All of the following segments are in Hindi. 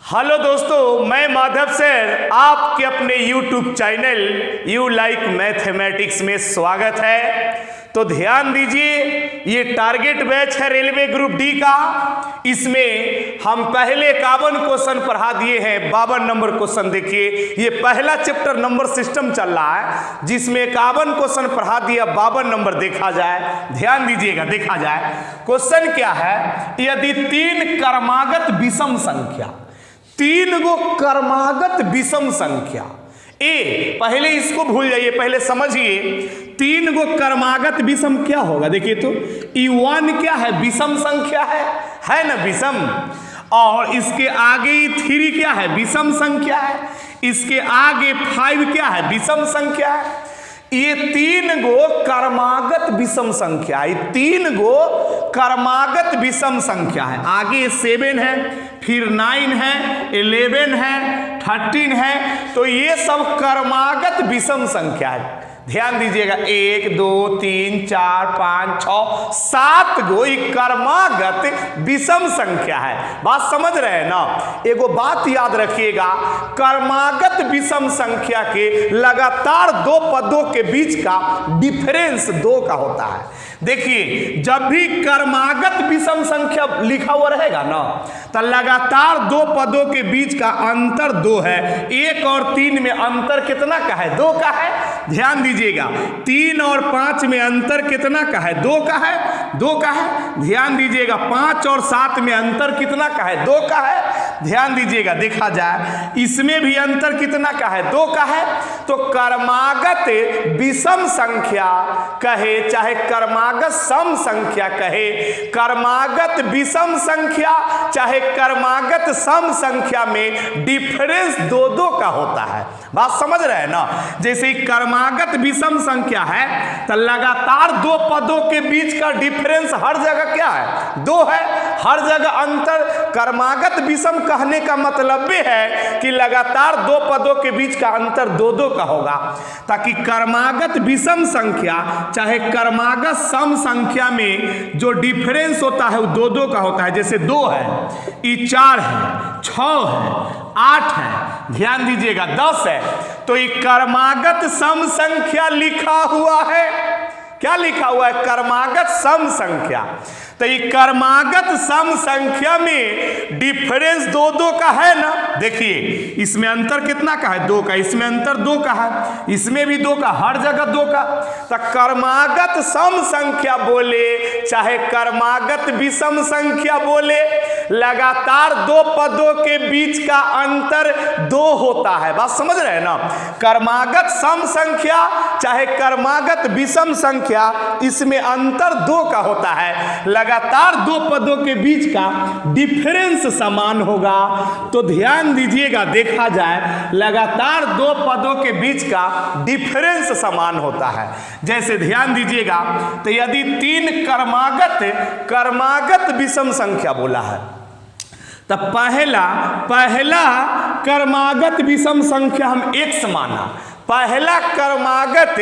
हेलो दोस्तों, मैं माधव सर आपके अपने YouTube channel you like mathematics में स्वागत है। तो ध्यान दीजिए, ये टारगेट बैच है रेलवे ग्रुप डी का। इसमें हम पहले 51 क्वेश्चन पढ़ा दिए हैं। 52 नंबर क्वेश्चन देखिए, ये पहला चैप्टर नंबर सिस्टम चल रहा है जिसमें 51 क्वेश्चन पढ़ा दिया। 52 नंबर देखा जाए, ध्यान दीजिएगा, देखा जाए क्वेश्चन क्या है। यदि 3 क्रमागत विषम संख्या, 3 गो क्रमागत विषम संख्या ए, पहले इसको भूल जाइए, पहले समझिए 3 गो क्रमागत विषम क्या होगा। देखिए तो E1 क्या है, विषम संख्या है ना, विषम। और इसके आगे E3 क्या है, विषम संख्या है। इसके आगे 5 क्या है, विषम संख्या है। ये 3 गो क्रमागत विषम संख्या है, 3 गो क्रमागत विषम संख्या है। आगे 7 है, फिर 9 है, 11 है, 13 है। तो ये सब क्रमागत विषम संख्या है। ध्यान दीजिएगा, 1 2 3 4 5 6 7 गो क्रमागत विषम संख्या है। बात समझ रहे हैं ना। एगो बात याद रखिएगा, क्रमागत विषम संख्या के लगातार 2 पदों के बीच का डिफरेंस 2 का होता है। देखिए, जब भी क्रमागत विषम संख्या लिखा हुआ रहेगा ना, तो लगातार 2 पदों के बीच का अंतर 2 है। 1 और 3 में अंतर कितना का है, 2 का है। ध्यान दीजिएगा, 3 और 5 में अंतर कितना का है, 2 का है, 2 का है। ध्यान दीजिएगा, 5 और 7 में अंतर कितना का है, 2 का है। ध्यान दीजिएगा, देखा जाए इसमें भी अंतर कितना का है, 2 का है। तो क्रमागत विषम संख्या कहे चाहे क्रमागत सम संख्या कहे, क्रमागत विषम संख्या चाहे क्रमागत सम संख्या में डिफरेंस 2-2 का होता है। बात समझ रहे हैं ना। जैसे क्रमागत विषम संख्या है तो लगातार 2 पदों के बीच का डिफरेंस हर जगह क्या है, 2 है। हर जगह अंतर। क्रमागत विषम कहने का मतलब है कि लगातार 2 पदों के बीच का अंतर 2-2 का होगा, ताकि क्रमागत विषम संख्या चाहे क्रमागत सम संख्या में जो डिफरेंस होता है वो 2-2 का होता है। जैसे 2 है, ये 4 है, 6 है, 8 है, ध्यान दीजिएगा 10 है। तो ये क्रमागत सम संख्या लिखा हुआ है। क्या लिखा हुआ है, क्रमागत सम संख्या। तो ये क्रमागत सम संख्या में डिफरेंस 2-2 का है ना। देखिए, इसमें अंतर कितना का है, 2 का। इसमें अंतर 2 का है, इसमें भी 2 का, हर जगह 2 का। तो क्रमागत सम संख्या बोले चाहे क्रमागत विषम संख्या बोले, लगातार 2 पदों के बीच का अंतर 2 होता है। बात समझ रहे हैं ना। क्रमागत सम संख्या चाहे क्रमागत विषम संख्या, इसमें अंतर 2 का होता है। लगातार 2 पदों के बीच का डिफरेंस समान होगा। तो ध्यान दीजिएगा, देखा जाए लगातार 2 पदों के बीच का डिफरेंस समान होता है। जैसे ध्यान दीजिएगा, तो यदि 3 क्रमागत विषम संख्या बोला है, तो पहला क्रमागत विषम संख्या हम x माना। पहला क्रमागत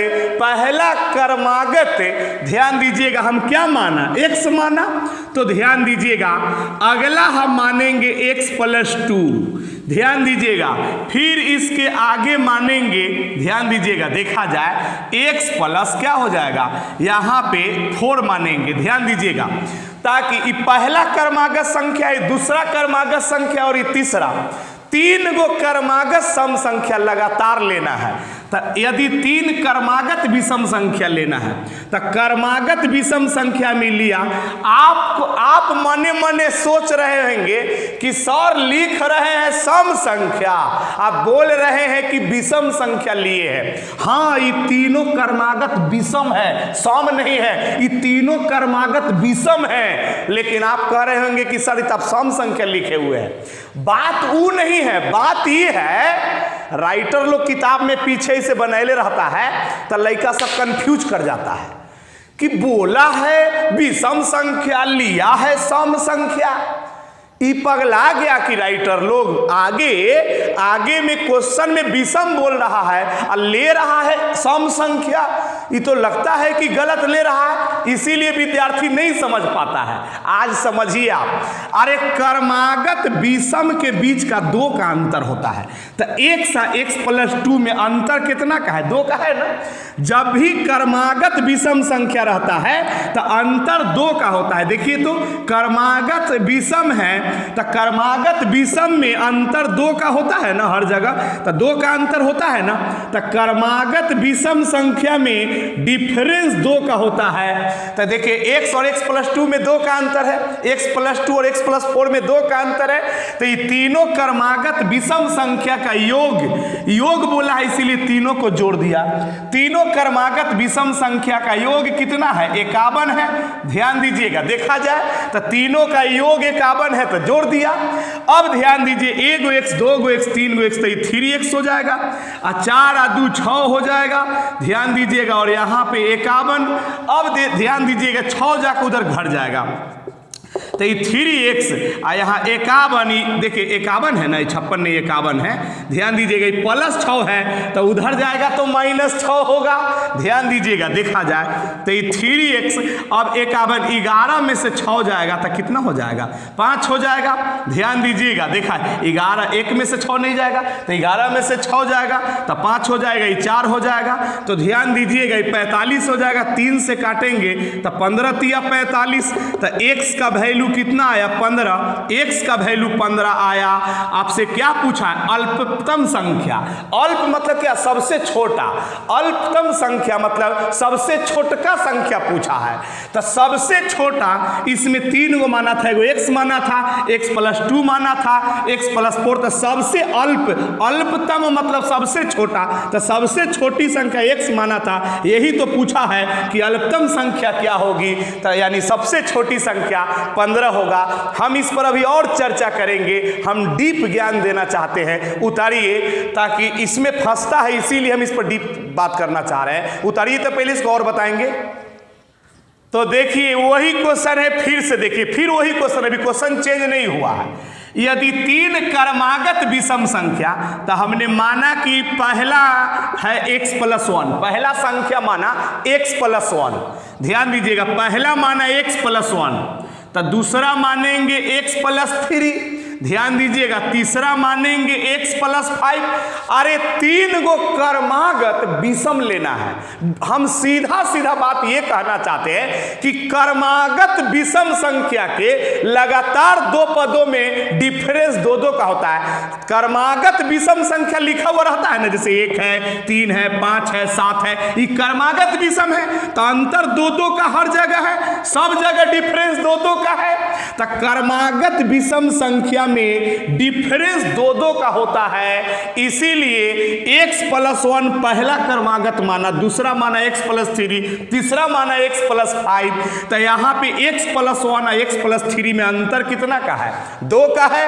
ध्यान दीजिएगा हम क्या माना, x माना। तो ध्यान दीजिएगा, अगला हम मानेंगे x + 2। ध्यान दीजिएगा, फिर इसके आगे मानेंगे, ध्यान दीजिएगा, देखा जाए x प्लस क्या हो जाएगा, यहाँ पे 4 मानेंगे। ध्यान दीजिएगा, ताकि ये पहला क्रमागत संख्या है, दूसरा क्रमागत संख्या और ये तीसरा। 3 गो क्रमागत सम संख्या लगातार लेना है। तो यदि 3 क्रमागत विषम संख्या लेना है तो क्रमागत विषम संख्या में लिया। आप मने मने सोच रहे होंगे कि सर लिख रहे हैं सम संख्या, आप बोल रहे हैं कि विषम संख्या लिए हैं। हाँ, ये तीनों क्रमागत विषम है, सम नहीं है। ये तीनों क्रमागत विषम है, लेकिन आप कह रहे होंगे कि सर तब सम संख्या लिखे हुए हैं। बात वो नहीं है, बात ये है राइटर लोग किताब में पीछे से बनैले रहता है तो लड़का सब कंफ्यूज कर जाता है कि बोला है विषम संख्या, लिया है सम संख्या। ई पगला गया कि राइटर लोग आगे में क्वेश्चन में विषम बोल रहा है और ले रहा है सम संख्या। ये तो लगता है कि गलत ले रहा है, इसीलिए विद्यार्थी नहीं समझ पाता है। आज समझिए आप, अरे कर्मागत विषम के बीच का 2 का अंतर होता है, तो x प्लस 2 में अंतर कितना का है? 2 का है ना। जब भी कर्मागत विषम संख्या रहता है तो अंतर 2 का होता है। देखिए तो कर्मागत विषम है तो कर्मागत विषम में अंतर 2 का होता है ना, हर जगह तो 2 का अंतर होता है ना। तो कर्मागत विषम संख्या में डिफरेंस 2 का होता है। तो देखिए x और x प्लस 2 में 2 का अंतर है, x प्लस 2 और x प्लस 4 में 2 का अंतर है। तो ये तीनों कर्मागत विषम संख्या का योग बोला है, इसीलिए तीनों को जोड़ दिया। तीनों कर्मागत विषम संख्या का योग कितना है? 51 है। ध्यान दीजिएगा, देखा जाए तो तीनों का योग 51 है तो जोड़ दिया। अब ध्यान दीजिए, 1 x 2 x 3 x तो ये 3x हो जाएगा, और 4 और 2 6 हो जाएगा। ध्यान दीजिएगा, और यहाँ पे 51। अब ध्यान दीजिएगा 6 जाकर उधर घट जाएगा तो ये 3x और यहाँ 51, देखिए 51 है ना, 56 नहीं 51 है। ध्यान दीजिएगा, ये प्लस 6 है तो उधर जाएगा तो माइनस 6 होगा। ध्यान दीजिएगा, देखा जाए तो ये 3x अब 51 11 में से 6 जाएगा तो कितना हो जाएगा? 5 हो जाएगा। ध्यान दीजिएगा, देखा 11 1 में से 6 नहीं जाएगा तो 11 में से 6 जाएगा तो 5 हो जाएगा, ये 4 हो जाएगा। तो ध्यान दीजिएगा, ये 45 हो जाएगा, 3 से काटेंगे तो 15 तिया 45। तो x का वैल्यू कितना आया? 15। x का वैल्यू 15 आया। आपसे क्या पूछा है? अल्पतम संख्या। अल्प मतलब क्या? सबसे छोटा। अल्पतम संख्या मतलब सबसे छोटका संख्या पूछा है। तो सबसे छोटा इसमें 3 को माना था, एगो x माना था, x प्लस 2 माना था, x प्लस 4। तो सबसे अल्पतम मतलब सबसे छोटा, तो सबसे छोटी संख्या x माना था। यही तो पूछा है कि अल्पतम संख्या क्या होगी, तो यानी सबसे छोटी संख्या 15 होगा। हम इस पर अभी और चर्चा करेंगे, हम डीप ज्ञान देना चाहते हैं। उतारिए, ताकि इसमें फंसता है इसीलिए हम इस पर डीप बात करना चाह रहे हैं। उतारिए तो पहले इसको और बताएंगे। तो देखिए वही क्वेश्चन है, फिर से देखिए, फिर वही क्वेश्चन है, अभी क्वेश्चन चेंज नहीं हुआ है। यदि 3 कर्मागत विषम संख्या, तो हमने माना कि पहला है x प्लस 1, पहला संख्या माना x प्लस 1। ध्यान दीजिएगा, पहला माना x प्लस 1, तो दूसरा मानेंगे x प्लस 3। ध्यान दीजिएगा, तीसरा मानेंगे x प्लस 5। अरे 3 गो कर्मागत विषम लेना है। हम सीधा बात ये कहना चाहते हैं कि कर्मागत विषम संख्या के लगातार 2 पदों में डिफरेंस 2-2 का होता है। कर्मागत विषम संख्या लिखा हुआ रहता है ना, जैसे 1 है, 3 है, 5 है, 7 है, ये कर्मागत विषम है तो अंतर 2-2 का हर जगह है, सब जगह डिफरेंस 2-2 का है। तो कर्मागत विषम संख्या में डिफरेंस 2-2 का होता है, इसीलिए x प्लस 1 पहला कर्मागत माना, दूसरा माना x प्लस 3, तीसरा माना x प्लस 5। तो यहाँ पे x प्लस 1 और x प्लस 3 में अंतर कितना का है? 2 का है।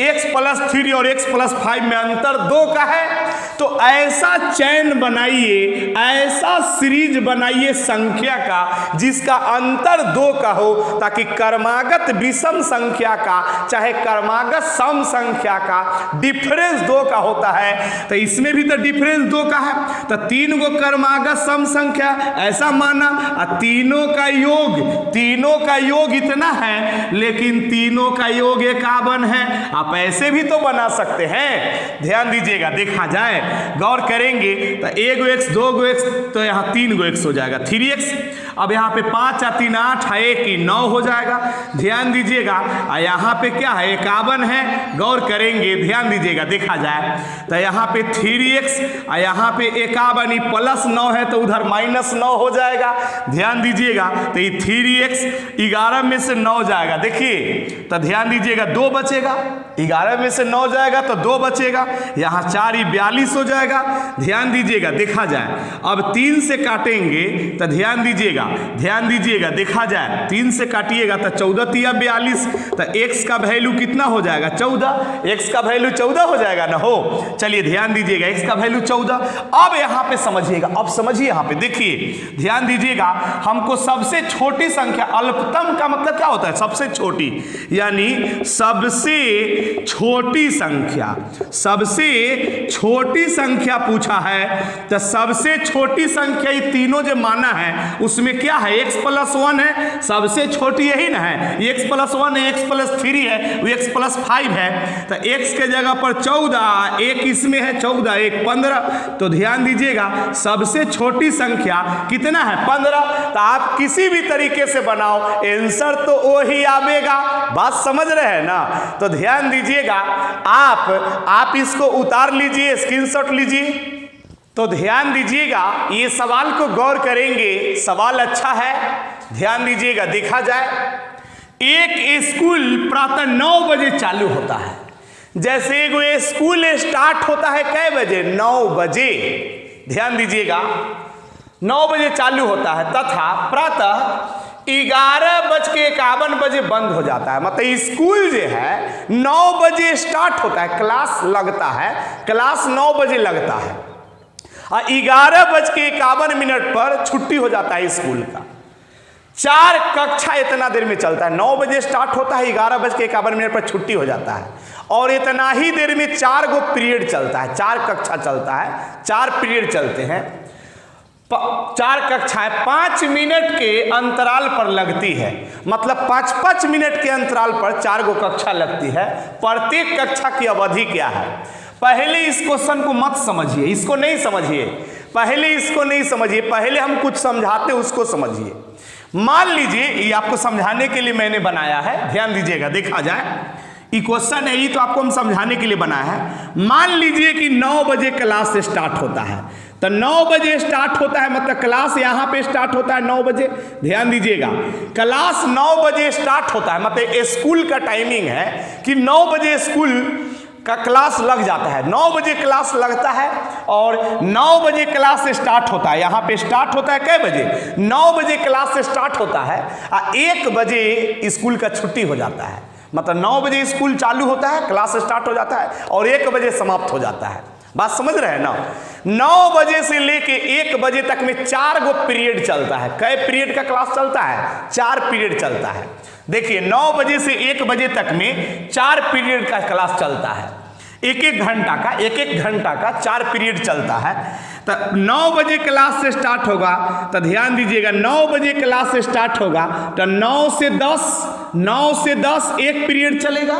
x प्लस 3 और x प्लस 5 में अंतर 2 का है। तो ऐसा चैन बनाइए, ऐसा सीरीज बनाइए संख्या का जिसका अंतर 2 का हो, ताकि कर्मागत विषम संख्या का चाहे कर्मागत सम संख्या का डिफरेंस 2 का होता है। तो इसमें भी तो डिफरेंस 2 का है। तो 3 गो कर्मागत सम संख्या ऐसा माना, और तीनों का योग इतना है, लेकिन तीनों का योग 51 है। आप ऐसे भी तो बना सकते हैं। ध्यान दीजिएगा, देखा जाए, गौर करेंगे तो 1 गो x 2 गो x, तो यहाँ 3 गो x हो जाएगा 3x। अब यहाँ पे 5 और 3 8 है, 1 9 हो जाएगा। ध्यान दीजिएगा, यहाँ पे क्या है? 51 है। गौर करेंगे, ध्यान दीजिएगा, देखा जाए तो यहाँ पे 3x और यहाँ पे 51 प्लस 9 है तो उधर माइनस 9 हो जाएगा। ध्यान दीजिएगा, तो ये 3x 11 में से 9 जाएगा। देखिए तो ध्यान दीजिएगा, 2 बचेगा, 11 में से 9 जाएगा तो 2 बचेगा, यहाँ 4 42 हो जाएगा। ध्यान दीजिएगा, देखा जाए, अब 3 से काटेंगे तो ध्यान दीजिएगा, देखा जाए 3 से काटिएगा तो 14 तिया 42। तो x का वैल्यू कितना हो जाएगा 14, x का वैल्यू 14 हो जाएगा ना। हो चलिए ध्यान दीजिएगा, x का वैल्यू 14। अब यहाँ पे समझिएगा, अब समझिए यहाँ पे देखिए ध्यान दीजिएगा, हमको सबसे छोटी संख्या, अल्पतम का मतलब क्या होता है? सबसे छोटी, यानी सबसे छोटी संख्या, सबसे छोटी संख्या पूछा है। तो सबसे छोटी संख्या ये तीनों जो माना है उसमें क्या है? x + 1 है, सबसे छोटी यही ना है, x + 1 है, x + 3 है, वो x + 5 है। तो x के जगह पर 14, एक इसमें है 14, एक 15। तो ध्यान दीजिएगा सबसे छोटी संख्या कितना है? 15। तो आप किसी भी तरीके से बनाओ आंसर तो वही आवेगा। बात समझ रहे हैं ना? तो ध्यान दीजिएगा, आप इसको उतार लीजिए, स्क्रीनशॉट लीजिए। तो ध्यान दीजिएगा, ये सवाल को गौर करेंगे, सवाल अच्छा है, ध्यान दीजिएगा। देखा जाए, एक स्कूल प्रातः 9 बजे चालू होता है। जैसे वो स्कूल स्टार्ट होता है कै बजे? 9 बजे। ध्यान दीजिएगा 9 बजे चालू होता है तथा प्रातः 11:51 बंद हो जाता है। मतलब स्कूल जो है 9 बजे स्टार्ट होता है, क्लास लगता है, क्लास 9 बजे लगता है और 11:51 पर छुट्टी हो जाता है स्कूल का। 4 कक्षा इतना देर में चलता है। 9 बजे स्टार्ट होता है, 11:51 पर छुट्टी हो जाता है और इतना ही देर में 4 गो पीरियड चलता है, 4 कक्षा चलता है, 4 पीरियड चलते हैं। 4 कक्षाएं 5 मिनट के अंतराल पर लगती है। मतलब 5-5 मिनट के अंतराल पर 4 गो कक्षा लगती है। प्रत्येक कक्षा की अवधि क्या है? पहले इस क्वेश्चन को मत समझिए, इसको नहीं समझिए, पहले इसको नहीं समझिए, पहले हम कुछ समझाते उसको समझिए। मान लीजिए ये आपको समझाने के लिए मैंने बनाया है, ध्यान दीजिएगा। देखा जाए ये क्वेश्चन है, ये तो आपको हम समझाने के लिए बनाया है। मान लीजिए कि 9 बजे क्लास स्टार्ट होता है। तो 9 बजे स्टार्ट होता है, मतलब क्लास यहाँ पे स्टार्ट होता है 9 बजे। ध्यान दीजिएगा, क्लास 9 बजे स्टार्ट होता है, मतलब स्कूल का टाइमिंग है कि 9 बजे स्कूल का क्लास लग जाता है। 9 बजे क्लास लगता है और 9 बजे क्लास स्टार्ट होता है। यहाँ पे स्टार्ट होता है कै बजे? 9 बजे क्लास स्टार्ट होता है और 1 बजे स्कूल का छुट्टी हो जाता है। मतलब 9 बजे स्कूल चालू होता है, क्लास स्टार्ट हो जाता है और 1 बजे समाप्त हो जाता है। बात समझ रहे हैं ना? 9 बजे से लेके 1 बजे तक में 4 गो पीरियड चलता है। कै पीरियड का क्लास चलता है? 4 पीरियड चलता है। देखिए 9 बजे से 1 बजे तक में 4 पीरियड का क्लास चलता है। 1-1 घंटा का, 1-1 घंटा का 4 पीरियड चलता है। तो 9 बजे क्लास से स्टार्ट होगा। तो ध्यान दीजिएगा 9 बजे क्लास से स्टार्ट होगा तो 9 से 10 1 पीरियड चलेगा।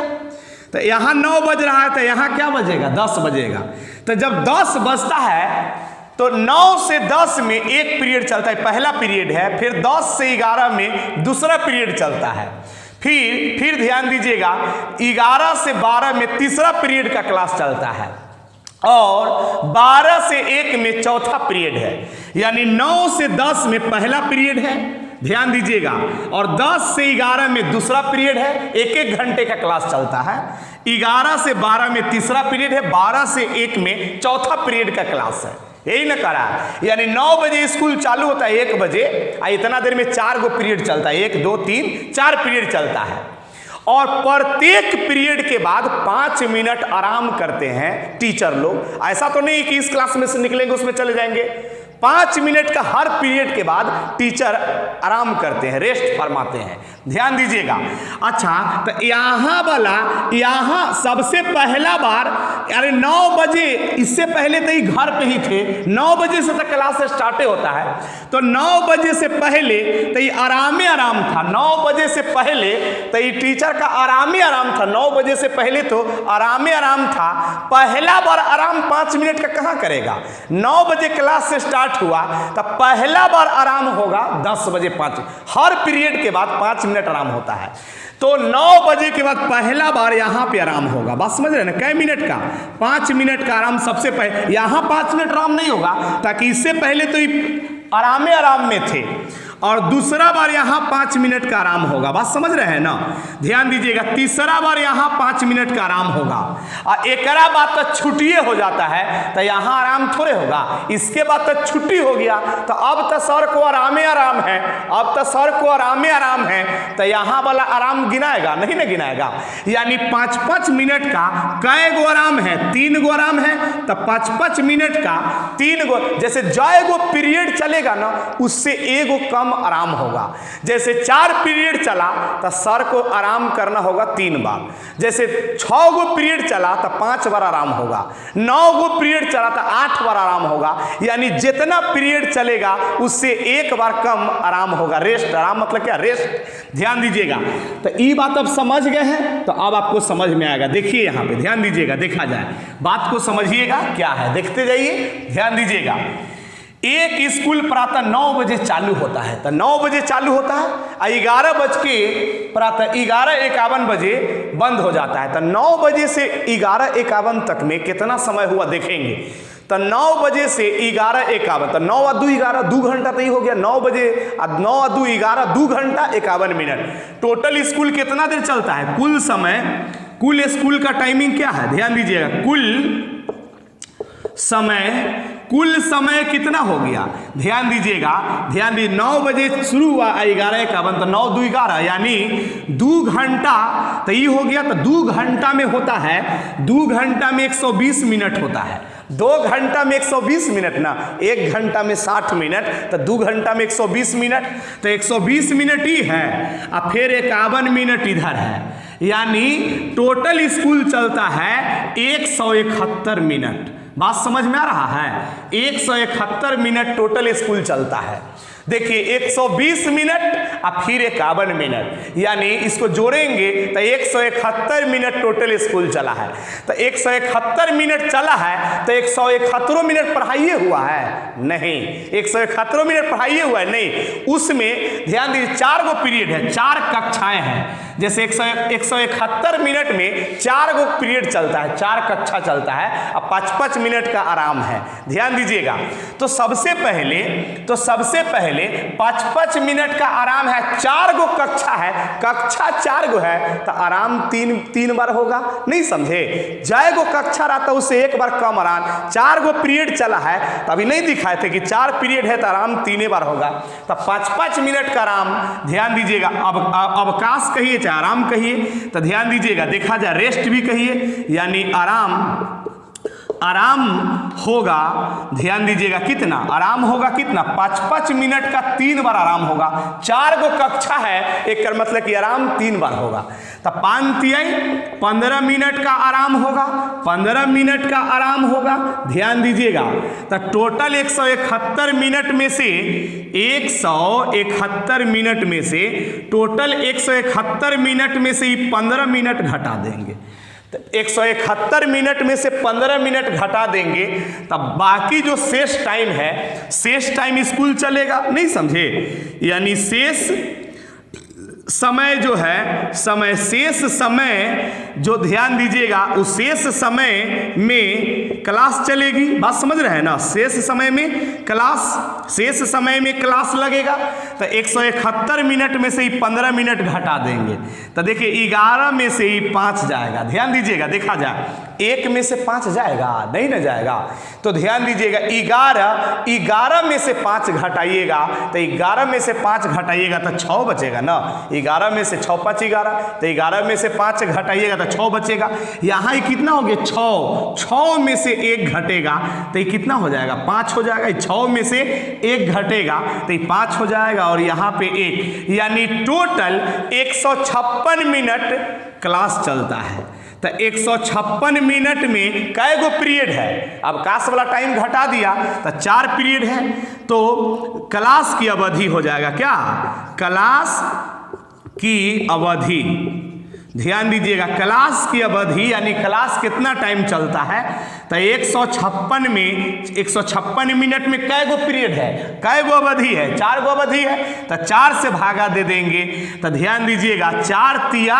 तो यहाँ 9 बज रहा है तो यहाँ क्या बजेगा? 10 बजेगा। तो जब 10 बजता है तो 9 से 10 में 1 पीरियड चलता है, पहला पीरियड है। फिर 10 से 11 में दूसरा पीरियड चलता है। फिर ध्यान दीजिएगा 11 से 12 में तीसरा पीरियड का क्लास चलता है और 12 से 1 में चौथा पीरियड है। यानी 9 से 10 में पहला पीरियड है, ध्यान दीजिएगा, और 10 से 11 में दूसरा पीरियड है। 1-1 घंटे का क्लास चलता है। 11 से 12 में तीसरा पीरियड है, 12 से 1 में चौथा पीरियड का क्लास है। यही ना करा, यानी 9 बजे स्कूल चालू होता है 1 बजे और इतना देर में 4 गो पीरियड चलता है, 1 2 3 4 पीरियड चलता है और प्रत्येक पीरियड के बाद 5 मिनट आराम करते हैं टीचर लोग। ऐसा तो नहीं कि इस क्लास में से निकलेंगे उसमें चले जाएंगे। 5 मिनट का हर पीरियड के बाद टीचर आराम करते हैं, रेस्ट फरमाते हैं। ध्यान दीजिएगा। अच्छा, तो यहाँ वाला, यहाँ सबसे पहला बार, अरे 9 बजे, इससे पहले तो ये घर पे ही थे, 9 बजे से तो क्लास स्टार्ट होता है। तो 9 बजे से पहले तो ये आराम था। 9 बजे से पहले तो ये टीचर का आराम था। 9 बजे से पहले तो आराम था। पहला बार आराम 5 मिनट का कहाँ करेगा? 9 बजे क्लास से स्टार्ट हुआ तो पहला बार आराम होगा 10 बजे 5। हर पीरियड के बाद 5 मिनट आराम होता है। तो 9 बजे के बाद पहला बार यहाँ पे आराम होगा। बात समझ रहे हैं ना? कै मिनट का? 5 मिनट का आराम सबसे पहले। यहाँ 5 मिनट आराम नहीं होगा ताकि इससे पहले तो आराम में थे और दूसरा बार यहाँ 5 मिनट का आराम होगा। बात समझ रहे हैं ना, ध्यान दीजिएगा। तीसरा बार यहाँ 5 मिनट का आराम होगा और एकरा बाद तो छुट्टिए हो जाता है तो यहाँ आराम थोड़े होगा। इसके बाद तो छुट्टी हो गया तो अब तो सर को आराम है, अब तो सर को आराम है तो यहाँ वाला आराम गिनाएगा नहीं ना गिनाएगा। यानी 5-5 मिनट का कै गो आराम है, 3 गो आराम है तो 5-5 मिनट का 3 गो। जैसे जय गो पीरियड चलेगा ना उससे एगो कम आराम होगा। जैसे 4 पीरियड चला तो सर को आराम करना होगा 3 बार। जैसे 6 गो पीरियड चला तो 5 बार आराम होगा। 9 गो पीरियड चला तो 8 बार आराम होगा। यानी जितना पीरियड चलेगा उससे 1 बार कम आराम होगा। रेस्ट, आराम मतलब क्या, रेस्ट। ध्यान दीजिएगा। तो ये बात अब समझ गए हैं तो अब आपको समझ में आएगा। देखिए यहाँ पे ध्यान दीजिएगा, देखा जाए बात को समझिएगा क्या है, देखते जाइए, ध्यान दीजिएगा। एक स्कूल प्रातः 9 बजे चालू होता है तो 9 बजे चालू होता है और 11 बज के प्रातः 11:51 बजे बंद हो जाता है। तो 9 बजे से 11:51 तक में कितना समय हुआ देखेंगे। तो 9 बजे से 11:51 तो 9 और 2 11, 2 घंटा तो ही हो गया। 9 बजे 9 और 2 11, 2 घंटा 51 मिनट। टोटल स्कूल कितना देर चलता है, कुल समय, कुल स्कूल का टाइमिंग क्या है, ध्यान दीजिएगा। कुल समय कितना हो गया, ध्यान दीजिएगा, ध्यान दीजिए। 9 बजे शुरू हुआ 11:51 तो 9 2 11 यानी 2 घंटा तो ये हो गया। तो 2 घंटा में होता है, 2 घंटा में 120 मिनट होता है। 2 घंटा में 120 मिनट ना, 1 घंटा में 60 मिनट तो 2 घंटा में 120 मिनट तो 120 मिनट ही है और फिर 51 मिनट इधर है। यानी टोटल स्कूल चलता है 171 मिनट। बात समझ में आ रहा है, 171 मिनट टोटल स्कूल चलता है। देखिए 120 मिनट और फिर 51 मिनट, यानी इसको जोड़ेंगे तो 171 मिनट टोटल स्कूल चला है। तो 171 मिनट चला है तो 171 मिनट पढ़ाइए हुआ है नहीं, 171 मिनट पढ़ाइए हुआ है नहीं। उसमें ध्यान दीजिए 4 गो पीरियड है, 4 कक्षाएं हैं। जैसे 171 मिनट में 4 गो पीरियड चलता है, 4 कक्षा चलता है और 5-5 मिनट का आराम है। ध्यान दीजिएगा। तो सबसे पहले 5-5 मिनट का आराम है। 4 गो कक्षा है, कक्षा 4 गो है तो आराम 3 बार होगा, नहीं समझे। जय गो कक्षा रहता उससे 1 बार कम आराम। 4 गो पीरियड चला है तो अभी नहीं दिखाए थे कि 4 पीरियड है तो आराम 3 बार होगा। तो 5-5 मिनट का आराम। ध्यान दीजिएगा। अब अवकाश कहिए चाहे आराम कहिए तो ध्यान दीजिएगा, देखा जाए रेस्ट भी कहिए, यानी आराम होगा। ध्यान दीजिएगा कितना आराम होगा, कितना 5-5 मिनट का 3 बार आराम होगा। 4 गो कक्षा है, एक कर मतलब कि आराम 3 बार होगा। तो 15 मिनट का आराम होगा, 15 मिनट का आराम होगा। ध्यान दीजिएगा। तो टोटल 171 मिनट में से 171 मिनट में से टोटल 171 मिनट में से 15 मिनट घटा देंगे। 171 मिनट में से 15 मिनट घटा देंगे तब बाकी जो शेष टाइम है, शेष टाइम स्कूल चलेगा, नहीं समझे। यानी शेष समय जो है, शेष समय जो, ध्यान दीजिएगा, उस शेष समय में क्लास चलेगी। बात समझ रहे हैं ना। शेष समय में क्लास लगेगा। तो 171 मिनट में से ही 15 मिनट घटा देंगे तो देखिए 11 में से ही 5 जाएगा। ध्यान दीजिएगा, देखा जाए 1 में से 5 जाएगा, नहीं ना जाएगा। तो ध्यान दीजिएगा 11 में से 5 घटाइएगा तो 11 में से 5 घटाइएगा तो 6 बचेगा ना। 11 में से 6 5 11 तो 11 में से 5 घटाइएगा तो 6 बचेगा। यहाँ कितना हो गया 6 में से 1 घटेगा तो ये कितना हो जाएगा 5 हो जाएगा। 6 में से 1 घटेगा तो ये 5 हो जाएगा और यहाँ पे 1, यानी टोटल 156 मिनट क्लास चलता है। तो 156 मिनट में कै गो पीरियड है, अवकाश वाला टाइम घटा दिया तो 4 पीरियड है। तो क्लास की अवधि हो जाएगा क्या, क्लास की अवधि। ध्यान दीजिएगा, क्लास की अवधि यानी क्लास कितना टाइम चलता है। तो 156 मिनट में कै गो पीरियड है, कै गो अवधि है, 4 गो अवधि है। तो 4 से भागा दे देंगे। तो ध्यान दीजिएगा 4 तिया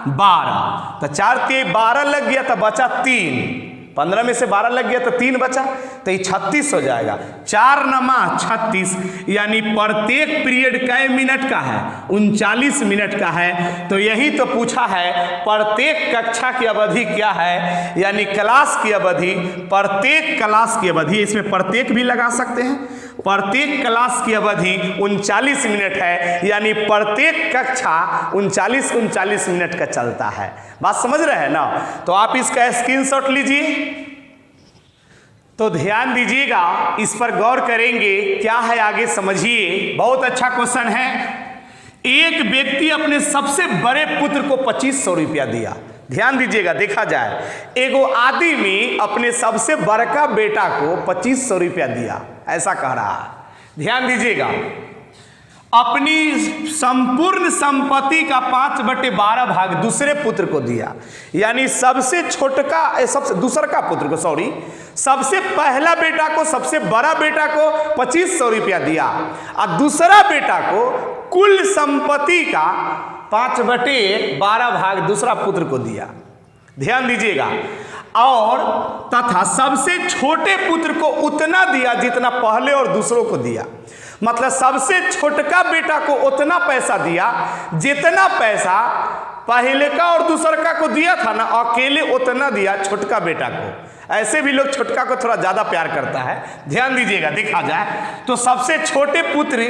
12, तो 4 तिया 12 लग गया तो बचा 3। 15 में से 12 लग गया तो 3 बचा, तो ये 36 हो जाएगा। 4 नमा 36, यानी प्रत्येक पीरियड कै मिनट का है? 39 मिनट का है। तो यही तो पूछा है, प्रत्येक कक्षा की अवधि क्या है, यानी क्लास की अवधि, प्रत्येक क्लास की अवधि, इसमें प्रत्येक भी लगा सकते हैं, प्रत्येक क्लास की अवधि 39 मिनट है, यानी प्रत्येक कक्षा 39 मिनट का चलता है। बात समझ रहे हैं ना? तो आप इसका स्क्रीनशॉट लीजिए। तो ध्यान दीजिएगा, इस पर गौर करेंगे, क्या है आगे समझिए। बहुत अच्छा क्वेश्चन है। एक व्यक्ति अपने सबसे बड़े पुत्र को 2500 रुपया दिया। ध्यान दीजिएगा, देखा जाए, एगो आदमी अपने सबसे बड़का बेटा को 2500 रुपया दिया, ऐसा कह रहा है। ध्यान दीजिएगा, अपनी संपूर्ण संपत्ति का 5/12 भाग दूसरे पुत्र को दिया, यानी सबसे छोटका, सबसे दूसरा पुत्र को, सॉरी, सबसे पहला बेटा को, सबसे बड़ा बेटा को 2500 रुपया दिया, और दूसरा बेटा को कुल संपत्ति का 5/12 भाग दूसरा पुत्र को दिया। ध्यान दीजिएगा, और तथा सबसे छोटे पुत्र को उतना दिया जितना पहले और दूसरों को दिया। मतलब सबसे छोटका बेटा को उतना पैसा दिया जितना पैसा पहले का और दूसरा को दिया था ना, अकेले उतना दिया छोटका बेटा को। ऐसे भी लोग छोटका को थोड़ा ज्यादा प्यार करता है। ध्यान दीजिएगा, देखा जाए तो सबसे छोटे पुत्र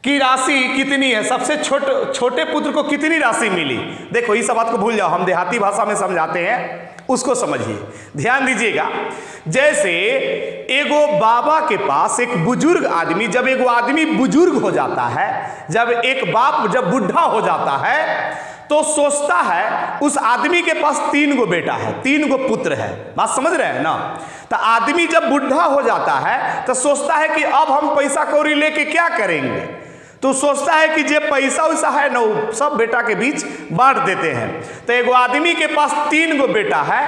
की राशि कितनी है, सबसे छोटे पुत्र को कितनी राशि मिली। देखो, इस बात को भूल जाओ, हम देहाती भाषा में समझाते हैं, उसको समझिए। ध्यान दीजिएगा, जैसे एगो बाबा के पास एक बुजुर्ग आदमी, जब एगो आदमी बुजुर्ग हो जाता है, जब एक बाप जब बुढ़ा हो जाता है, तो सोचता है, उस आदमी के पास 3 गो बेटा है, 3 गो पुत्र है। बात समझ रहे हैं ना? तो आदमी जब बुढ़ा हो जाता है तो सोचता है कि अब हम पैसा कौड़ी लेके क्या करेंगे। तो सोचता है कि जे पैसा वैसा है ना, सब बेटा के बीच बांट देते हैं। तो एगो आदमी के पास 3 गो बेटा है,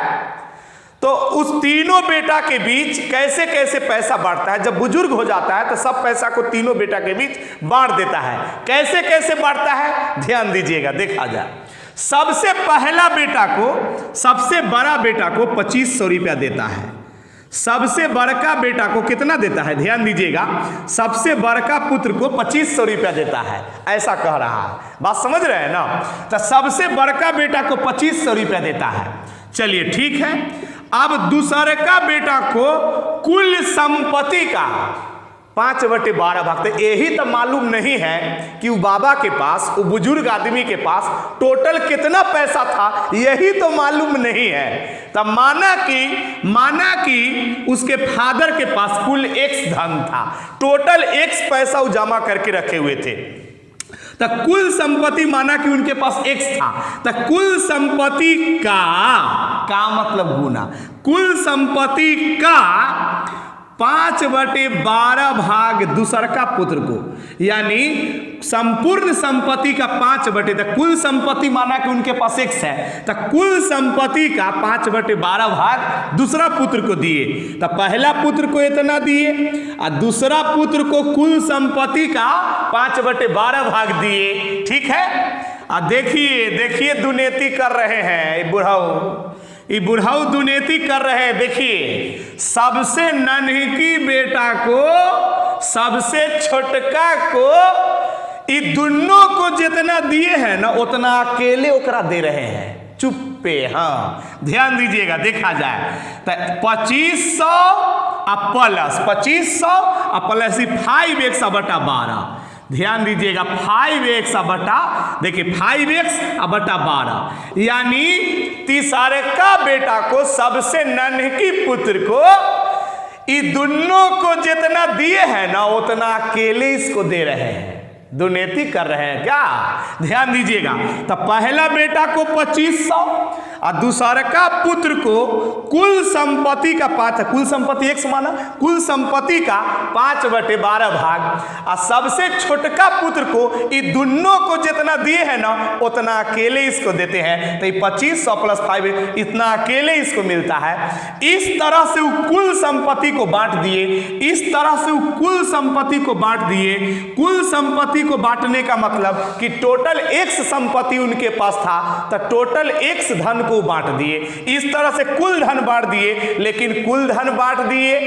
तो उस तीनों बेटा के बीच कैसे कैसे पैसा बांटता है। जब बुजुर्ग हो जाता है तो सब पैसा को तीनों बेटा के बीच बांट देता है। कैसे कैसे बांटता है, ध्यान दीजिएगा, देखा जाए। सबसे पहला बेटा को, सबसे बड़ा बेटा को 2500 रुपया देता है। सबसे बड़का बेटा को कितना देता है, ध्यान दीजिएगा, सबसे बड़का पुत्र को 2500 रुपया देता है, ऐसा कह रहा है। बात समझ रहे हैं ना? तो सबसे बड़का बेटा को 2500 रुपया देता है। चलिए ठीक है, अब दूसरे का बेटा को कुल संपत्ति का 5/12 भाग। तो यही तो मालूम नहीं है कि वो बाबा के पास, वो बुजुर्ग आदमी के पास टोटल कितना पैसा था, यही तो मालूम नहीं है। तब माना कि उसके फादर के पास कुल X धन था, टोटल X पैसा वो जमा करके रखे हुए थे। तो कुल संपत्ति, माना कि उनके पास X था, तो कुल संपत्ति का मतलब गुना, कुल संपत्ति का 5/12 भाग दूसरा का पुत्र को, यानी संपूर्ण संपत्ति का 5/, तो कुल संपत्ति माना कि उनके पास X है, तो कुल संपत्ति का 5/12 भाग दूसरा पुत्र को दिए। तो पहला पुत्र को इतना दिए और दूसरा पुत्र को कुल संपत्ति का 5/12 भाग दिए। ठीक है, और देखिए दुनेती कर रहे हैं ये बुढ़ाऊ दुनेती कर रहे हैं। देखिए, सबसे नन्ही बेटा को, सबसे छोटका को, ये दोनों को जितना दिए हैं ना, उतना अकेले ओकरा दे रहे हैं, चुप्पे। हाँ, ध्यान दीजिएगा, देखा जाए तो 2500 प्लस 5x/12। ध्यान दीजिएगा, 5x/, देखिए 5x/12, यानी तीसरे का बेटा को, सबसे नन्ही पुत्र को, ये दोनों को जितना दिए हैं ना, उतना अकेले इसको दे रहे हैं, दुनेती कर रहे हैं क्या। ध्यान दीजिएगा, तो पहला बेटा को 2500 और दूसरा का पुत्र को कुल संपत्ति का 5, कुल संपत्ति X माना, कुल संपत्ति का 5/12 भाग, और सबसे छोटका पुत्र को ये दोनों को जितना दिए हैं ना, उतना अकेले इसको देते हैं। तो ये 2500 + 5 इतना अकेले इसको मिलता है। इस तरह से वो कुल संपत्ति को बांट दिए, इस तरह से वो कुल संपत्ति को बांट दिए। कुल संपत्ति संपत्ति को बांटने का मतलब कि टोटल x संपत्ति उनके पास था तो टोटल x धन को बांट दिए। इस तरह से कुल धन बांट दिए, लेकिन कुल धन बांट दिए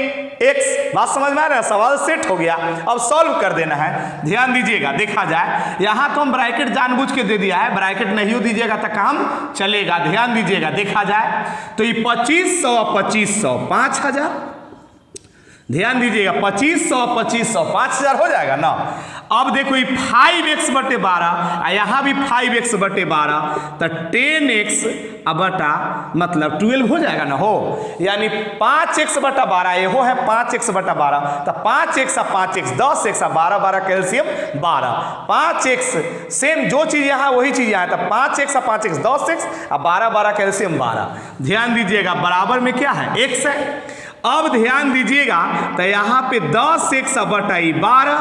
x। बात समझ में आ रहा है? सवाल सेट हो गया, अब सॉल्व कर देना है। ध्यान दीजिएगा, देखा जाए यहां तो हम ब्रैकेट जानबूझ के दे दिया है, ब्रैकेट नहीं दीजिएगा तो काम चलेगा। ध्यान दीजिएगा, देखा जाए तो ये 2500 2500 5000। ध्यान दीजिएगा, 2500 2500 5000 हो जाएगा ना। अब देखो ये 5x बटे 12, यहाँ भी 5x बटे 12 तो 10x बटा मतलब 12 हो जाएगा ना, हो यानी 5x बटा 12, ये हो है 5x बटा 12 तो 5x 5x 10x 12 12 calcium 12 5x same जो चीज़ यहाँ वही चीज़ यहाँ तो 5x 5x 10x 12 12 कैल्शियम 12। ध्यान दीजिएगा, बराबर में क्या है x है। अब ध्यान दीजिएगा तो यहाँ पे 10x बटा 12।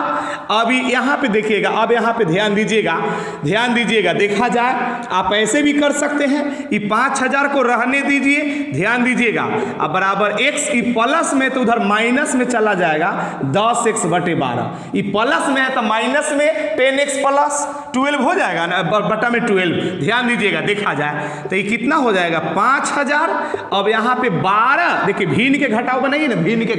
अभी यहाँ पे देखिएगा, अब यहाँ पे ध्यान दीजिएगा, देखा जाए आप ऐसे भी कर सकते हैं। ये 5000 को रहने दीजिए, ध्यान दीजिएगा, अब बराबर x की प्लस में तो उधर माइनस में चला जाएगा 10x बटे 12। ये प्लस में है तो माइनस में 10x प्लस 12 हो जाएगा ना, बटा में 12। ध्यान दीजिएगा, देखा जाए तो ये कितना हो जाएगा 5000। अब यहाँ पे 12 देखिए भिन्न के घटाओ बनाइए ना, भिन्न के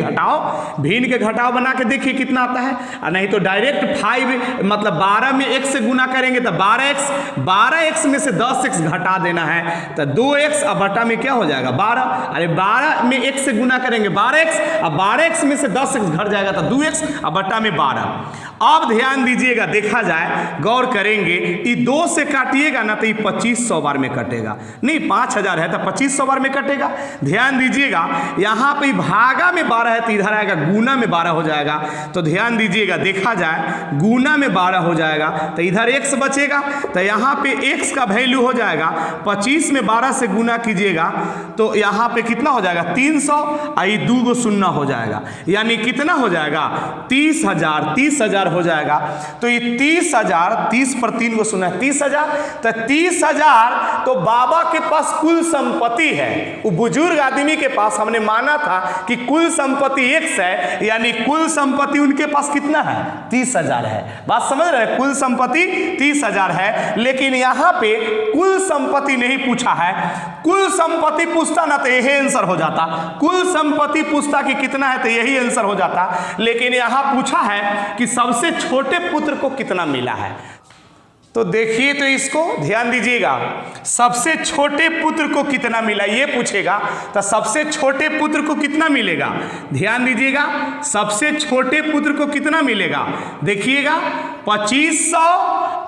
घटाओ बना के देखिए कितना आता है। और नहीं तो डायरेक्ट 5 मतलब 12 में x से गुना करेंगे तो 12x में से 10x घटा देना है तो 2x अब बटा में क्या हो जाएगा 12। अरे 12 में x से गुना करेंगे 12x, अब 12x में से 10x घट जाएगा तो 2x अब बटा में 12। अब ध्यान दीजिएगा, देखा जाए गौर करेंगे, ये 2 से काटिएगा ना तो ये 2500 बार में कटेगा, नहीं 5000 है तो 2500 बार में कटेगा। ध्यान दीजिएगा, यहाँ पे भागा में 12 है तो इधर आएगा गुना में 12 हो जाएगा। तो ध्यान दीजिएगा, देखा जाए गुना में 12 हो जाएगा तो इधर x बचेगा तो यहाँ पे x का वैल्यू हो जाएगा 25 में 12 से गुना कीजिएगा तो यहाँ पे कितना हो जाएगा 300, आई 2 गो शून्य हो जाएगा, यानी कितना हो जाएगा 30,000 हो जाएगा। तो ये 30,000, 30 पर 3 गो शून्य 30,000, तो 30,000 तो बाबा के पास कुल संपत्ति है। वो बुजुर्ग आदमी के पास हमने माना था कि कुल संपत्ति x है, यानी कुल संपत्ति उनके पास कितना है 30,000 है। बात समझ रहे हैं, कुल संपत्ति 30,000 है। लेकिन यहाँ पे कुल संपत्ति नहीं पूछा है, कुल संपत्ति पूछता ना तो यही आंसर हो जाता, कुल संपत्ति पूछता कि कितना है तो यही आंसर हो जाता। लेकिन यहाँ पूछा है कि सबसे छोटे पुत्र को कितना मिला है। तो देखिए तो इसको ध्यान दीजिएगा, सबसे छोटे पुत्र को कितना मिला ये पूछेगा तो सबसे छोटे पुत्र को कितना मिलेगा। ध्यान दीजिएगा, सबसे छोटे पुत्र को कितना मिलेगा, देखिएगा 2500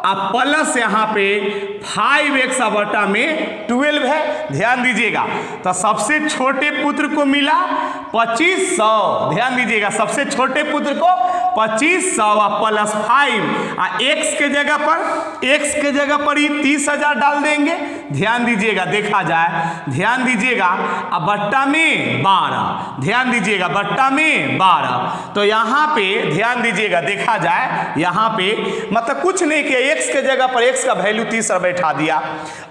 अब प्लस यहाँ पे 5x बटा में 12 है। ध्यान दीजिएगा, तो सबसे छोटे पुत्र को मिला 2500। ध्यान दीजिएगा, सबसे छोटे पुत्र को 2500 प्लस 5 x के जगह पर ही 30,000 डाल देंगे। ध्यान दीजिएगा, देखा जाए, ध्यान दीजिएगा, अब बट्टा में 12, ध्यान दीजिएगा बट्टा में 12। तो यहाँ पे ध्यान दीजिएगा, देखा जाए यहाँ पे मतलब कुछ नहीं किया, x के जगह पर x का वैल्यू 30 बैठा दिया।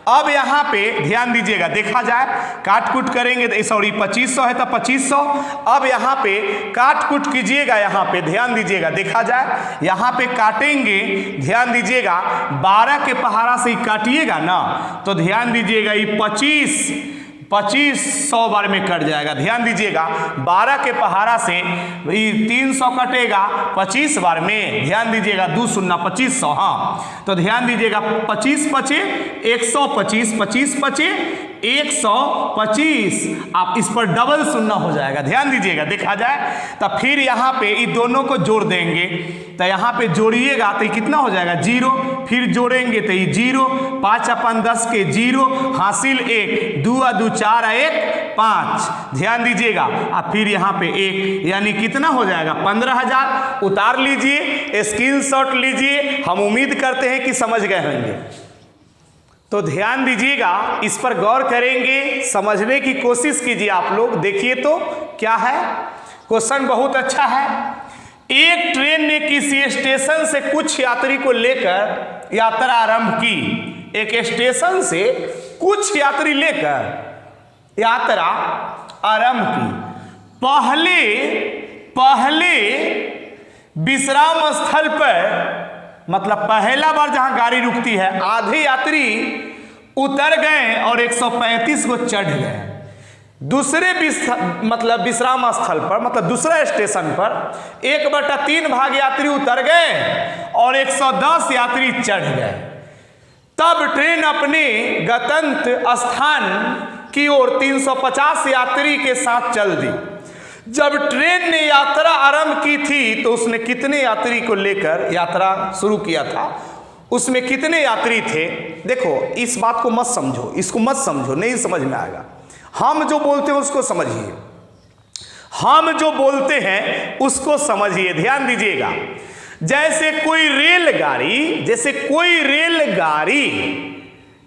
अब यहाँ पे ध्यान दीजिएगा, देखा जाए काट कुट करेंगे तो सॉरी 2500 है तो 2500। अब यहाँ पे काट कुट कीजिएगा, यहाँ पे ध्यान दीजिएगा, देखा जाए यहाँ पे काटेंगे, ध्यान दीजिएगा 12 के पहाड़ा से ही काटिएगा ना तो ध्यान दीजिएगा ये 2500 बार में कट जाएगा। ध्यान दीजिएगा 12 के पहाड़ा से 300 कटेगा 25 बार में। ध्यान दीजिएगा 2 शून्य 2500, हाँ तो ध्यान दीजिएगा 25 पचे 125, 25 पचे 125, आप इस पर डबल शून्य हो जाएगा। ध्यान दीजिएगा, देखा जाए तो फिर यहाँ पे इन दोनों को जोड़ देंगे तो यहाँ पे जोड़िएगा तो कितना हो जाएगा 0, फिर जोड़ेंगे तो ये 0, 5 अपन 10 के 0 हासिल 1, 2 2 4 1 5। ध्यान दीजिएगा, अब फिर यहाँ पे 1, यानी कितना हो जाएगा 15,000। उतार लीजिए, स्क्रीनशॉट लीजिए, हम उम्मीद करते हैं कि समझ गए होंगे। तो ध्यान दीजिएगा, इस पर गौर करेंगे, समझने की कोशिश कीजिए आप लोग। देखिए तो क्या है, क्वेश्चन बहुत अच्छा है। एक ट्रेन ने किसी स्टेशन से कुछ यात्री को लेकर यात्रा आरंभ की। एक स्टेशन से कुछ यात्री लेकर यात्रा आरंभ की। पहले विश्राम स्थल पर मतलब पहला बार जहां गाड़ी रुकती है आधे यात्री उतर गए और 135 को चढ़ गए। दूसरे मतलब विश्राम स्थल पर, मतलब दूसरा स्टेशन पर 1/3 भाग यात्री उतर गए और 110 यात्री चढ़ गए। तब ट्रेन अपने गंतव्य स्थान की ओर 350 यात्री के साथ चल दी। जब ट्रेन ने यात्रा आरंभ की थी तो उसने कितने यात्री को लेकर यात्रा शुरू किया था, उसमें कितने यात्री थे? देखो, इस बात को मत समझो, इसको मत समझो, नहीं समझ में आएगा। हम जो बोलते हैं उसको समझिए, हम जो बोलते हैं उसको समझिए, ध्यान दीजिएगा। जैसे कोई रेलगाड़ी,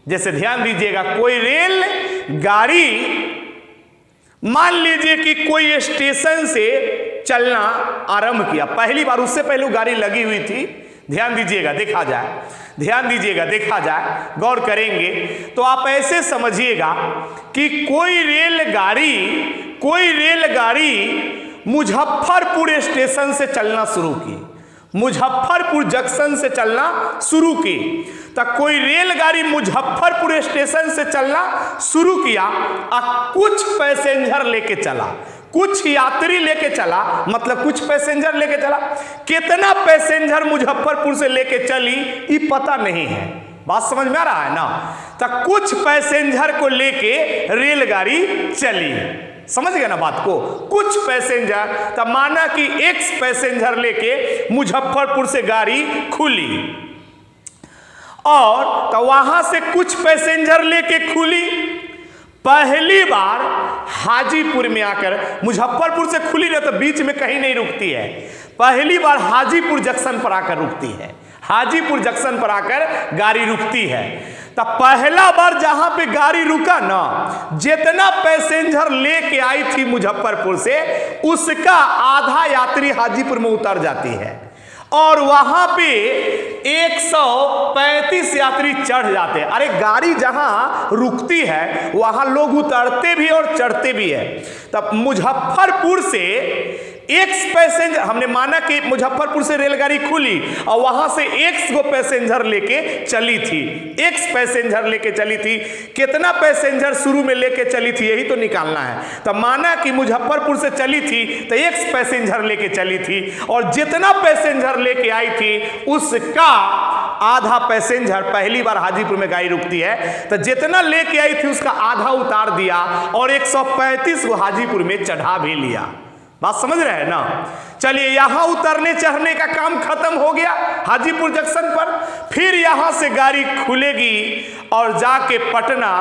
जैसे ध्यान दीजिएगा, कोई रेलगाड़ी मान लीजिए कि कोई स्टेशन से चलना आरंभ किया, पहली बार, उससे पहले गाड़ी लगी हुई थी। ध्यान दीजिएगा, देखा जाए, गौर करेंगे तो आप ऐसे समझिएगा कि कोई रेलगाड़ी मुजफ्फरपुर स्टेशन से चलना शुरू की, मुजफ्फरपुर जंक्शन से चलना शुरू की। तो कोई रेलगाड़ी मुजफ्फरपुर स्टेशन से चलना शुरू किया और कुछ पैसेंजर लेके चला, कुछ यात्री लेके चला, मतलब कुछ पैसेंजर लेके चला। कितना पैसेंजर मुजफ्फरपुर से लेके चली ये पता नहीं है, बात समझ में आ रहा है ना? तो कुछ पैसेंजर को लेके रेलगाड़ी चली, समझ गए ना बात को? कुछ पैसेंजर, तब माना कि एक्स पैसेंजर लेके मुजफ्फरपुर से गाड़ी खुली और तो वहां से कुछ पैसेंजर लेके खुली। पहली बार हाजीपुर में आकर, मुजफ्फरपुर से खुली ना तो बीच में कहीं नहीं रुकती है, पहली बार हाजीपुर जंक्शन पर आकर रुकती है, हाजीपुर जंक्शन पर आकर गाड़ी रुकती है। तो पहला बार जहां पे गाड़ी रुका ना, जितना पैसेंजर लेके आई थी मुजफ्फरपुर से उसका आधा यात्री हाजीपुर में उतर जाती है और वहां पे 135 यात्री चढ़ जाते हैं। अरे गाड़ी जहां रुकती है वहां लोग उतरते भी और चढ़ते भी है। तब मुजफ्फरपुर से एक्स पैसेंजर, हमने माना कि मुजफ्फरपुर से रेलगाड़ी खुली और वहां से एक्स को पैसेंजर लेके चली थी, एक्स पैसेंजर लेके चली थी। कितना पैसेंजर शुरू में लेके चली थी यही तो निकालना है। तब माना कि मुजफ्फरपुर से चली थी तो एक्स पैसेंजर लेके चली थी और जितना पैसेंजर लेके आई थी उसका आधा पैसेंजर, पहली बार हाजीपुर में गाड़ी रुकती है तो जितना लेके आई थी उसका आधा उतार दिया और 135 को हाजीपुर में चढ़ा भी लिया। बात समझ रहे हैं ना? चलिए, यहां उतरने चढ़ने का काम खत्म हो गया हाजीपुर जंक्शन पर। फिर यहां से गाड़ी खुलेगी और जाके पटना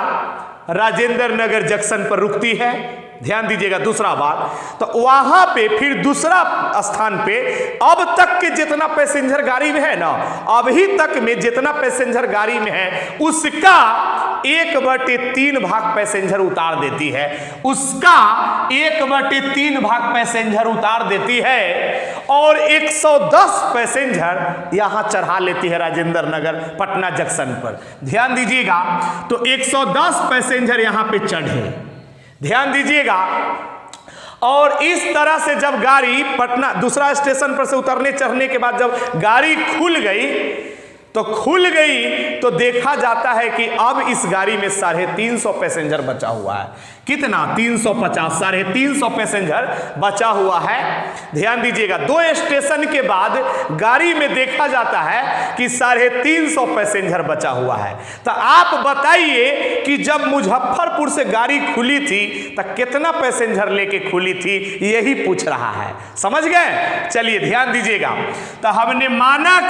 राजेंद्र नगर जंक्शन पर रुकती है। ध्यान दीजिएगा, दूसरा बार तो वहां पे फिर दूसरा स्थान पे अब तक के जितना पैसेंजर गाड़ी में है ना, अभी तक में जितना पैसेंजर गाड़ी में है उसका 1/3 भाग पैसेंजर उतार देती है, उसका 1/3 भाग पैसेंजर उतार देती है और 110 पैसेंजर यहां चढ़ा लेती है राजेंद्र नगर पटना जंक्शन पर। ध्यान दीजिएगा, तो 110 पैसेंजर यहां पे चढ़े, ध्यान दीजिएगा। और इस तरह से जब गाड़ी पटना दूसरा स्टेशन पर से उतरने चढ़ने के बाद जब गाड़ी खुल गई तो देखा जाता है कि अब इस गाड़ी में 350 पैसेंजर बचा हुआ है। कितना? 350, 350 पैसेंजर बचा हुआ है। ध्यान दीजिएगा, 2 स्टेशन के बाद गाड़ी में देखा जाता है कि 350 पैसेंजर बचा हुआ है। तो आप बताइए कि जब मुजफ्फरपुर से गाड़ी खुली थी तो कितना पैसेंजर लेके खुली थी, यही पूछ रहा है। समझ गए? चलिए ध्यान दीजिएगा, तो हमने माना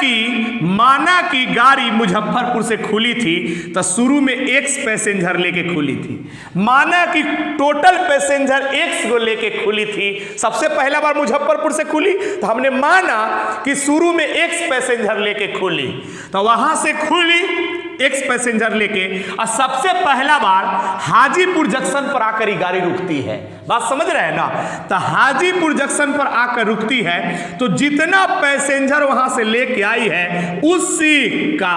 कि गाड़ी मुजफ्फरपुर से खुली थी तो शुरू में एक्स पैसेंजर लेके खुली थी, माना कि टोटल पैसेंजर एक्स को लेके खुली थी। सबसे पहला बार मुजफ्फरपुर से खुली तो हमने माना कि शुरू में एक्स पैसेंजर लेके खुली, तो वहां से खुली एक्स पैसेंजर लेके और सबसे पहला बार हाजीपुर जंक्शन पर आकर ही गाड़ी रुकती है। बात समझ रहे हैं ना? तो हाजीपुर जंक्शन पर आकर रुकती है तो जितना पैसेंजर वहां से लेके आई है उसका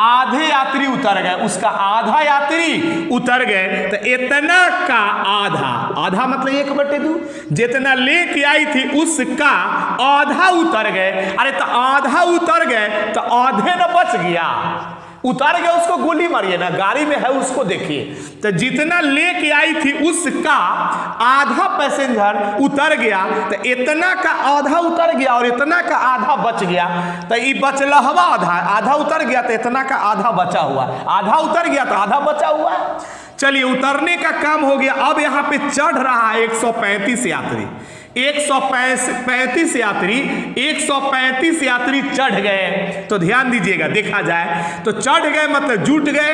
आधे यात्री उतर गए, उसका आधा यात्री उतर गए। तो इतना का आधा मतलब 1/2, जितना लेके आई थी उसका आधा उतर गए। अरे तो आधा उतर गए तो आधे न बच गया, उतर गया, उसको गोली मारिए ना, गाड़ी में है उसको देखिए। तो जितना लेके आई थी उसका आधा पैसेंजर उतर गया, तो इतना का आधा उतर गया और इतना का आधा बच गया। तो ये बचला हवा आधा उतर गया, तो इतना का आधा बचा हुआ, आधा उतर गया तो आधा बचा हुआ। चलिए उतरने का काम हो गया। अब यहाँ पे चढ़ रहा है 135 यात्री, 135 यात्री, 135 यात्री चढ़ गए। तो ध्यान दीजिएगा, देखा जाए तो चढ़ गए मतलब जुट गए।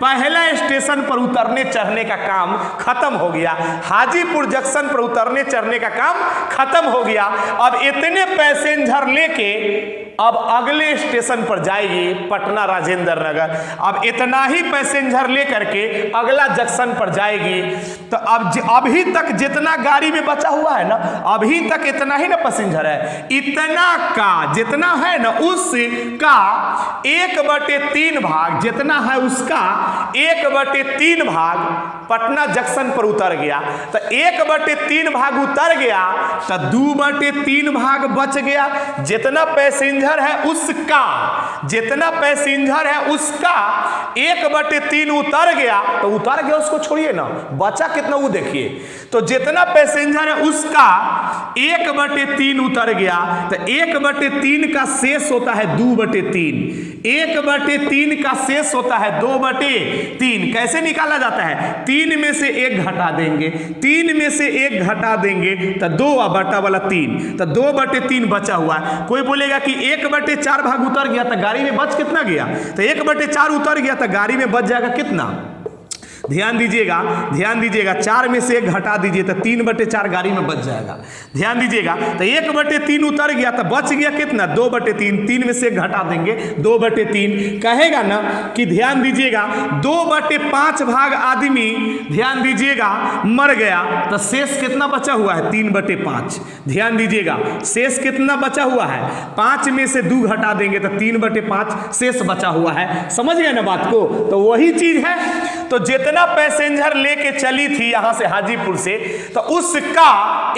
पहला स्टेशन पर उतरने चढ़ने का काम खत्म हो गया, हाजीपुर जंक्शन पर उतरने चढ़ने का काम खत्म हो गया। अब इतने पैसेंजर लेके अब अगले स्टेशन पर जाएगी पटना राजेंद्र नगर। अब इतना ही पैसेंजर लेकर के अगला जंक्शन पर जाएगी। तो अब अभी तक जितना गाड़ी में बचा हुआ है ना, अभी तक इतना ही ना पैसेंजर है, इतना का जितना है ना उसका 1/3 भाग, जितना है उसका 1/3 भाग पटना जंक्शन पर उतर गया। तो 1/3 भाग उतर गया तो 2/3 भाग बच गया। जितना पैसेंजर है उसका, जितना पैसेंजर है उसका 1/3 उतर गया, तो उतर गया उसको छोड़िए ना, बचा कितना वो देखिए। तो जितना पैसेंजर है उसका 1/3 उतर गया, तो 1/3 का शेष होता है 2/3, 1/3 का शेष होता है 2/3। कैसे निकाला जाता है? 3 में से 1 घटा देंगे, 3 में से 1 घटा देंगे तो 2/3, तो 2/3 बचा हुआ है। कोई बोलेगा कि 1/4 भाग उतर गया तो गाड़ी में बच कितना गया? तो 1/4 उतर गया तो गाड़ी में बच जाएगा कितना? ध्यान दीजिएगा, ध्यान दीजिएगा, 4 में से 1 घटा दीजिए तो 3/4 गाड़ी में बच जाएगा। ध्यान दीजिएगा, तो 1/3 उतर गया तो बच गया कितना? 2/3, 3 में से 1 घटा देंगे 2/3। कहेगा ना कि ध्यान दीजिएगा 2/5 भाग आदमी, ध्यान दीजिएगा, मर गया तो शेष कितना बचा हुआ है? 3/5। ध्यान दीजिएगा, शेष कितना बचा हुआ है? 5 में से 2 घटा देंगे तो 3/5 शेष बचा हुआ है। समझ गए ना बात को? तो वही चीज है। तो जितना पैसेंजर लेके चली थी यहां से हाजीपुर से, तो उसका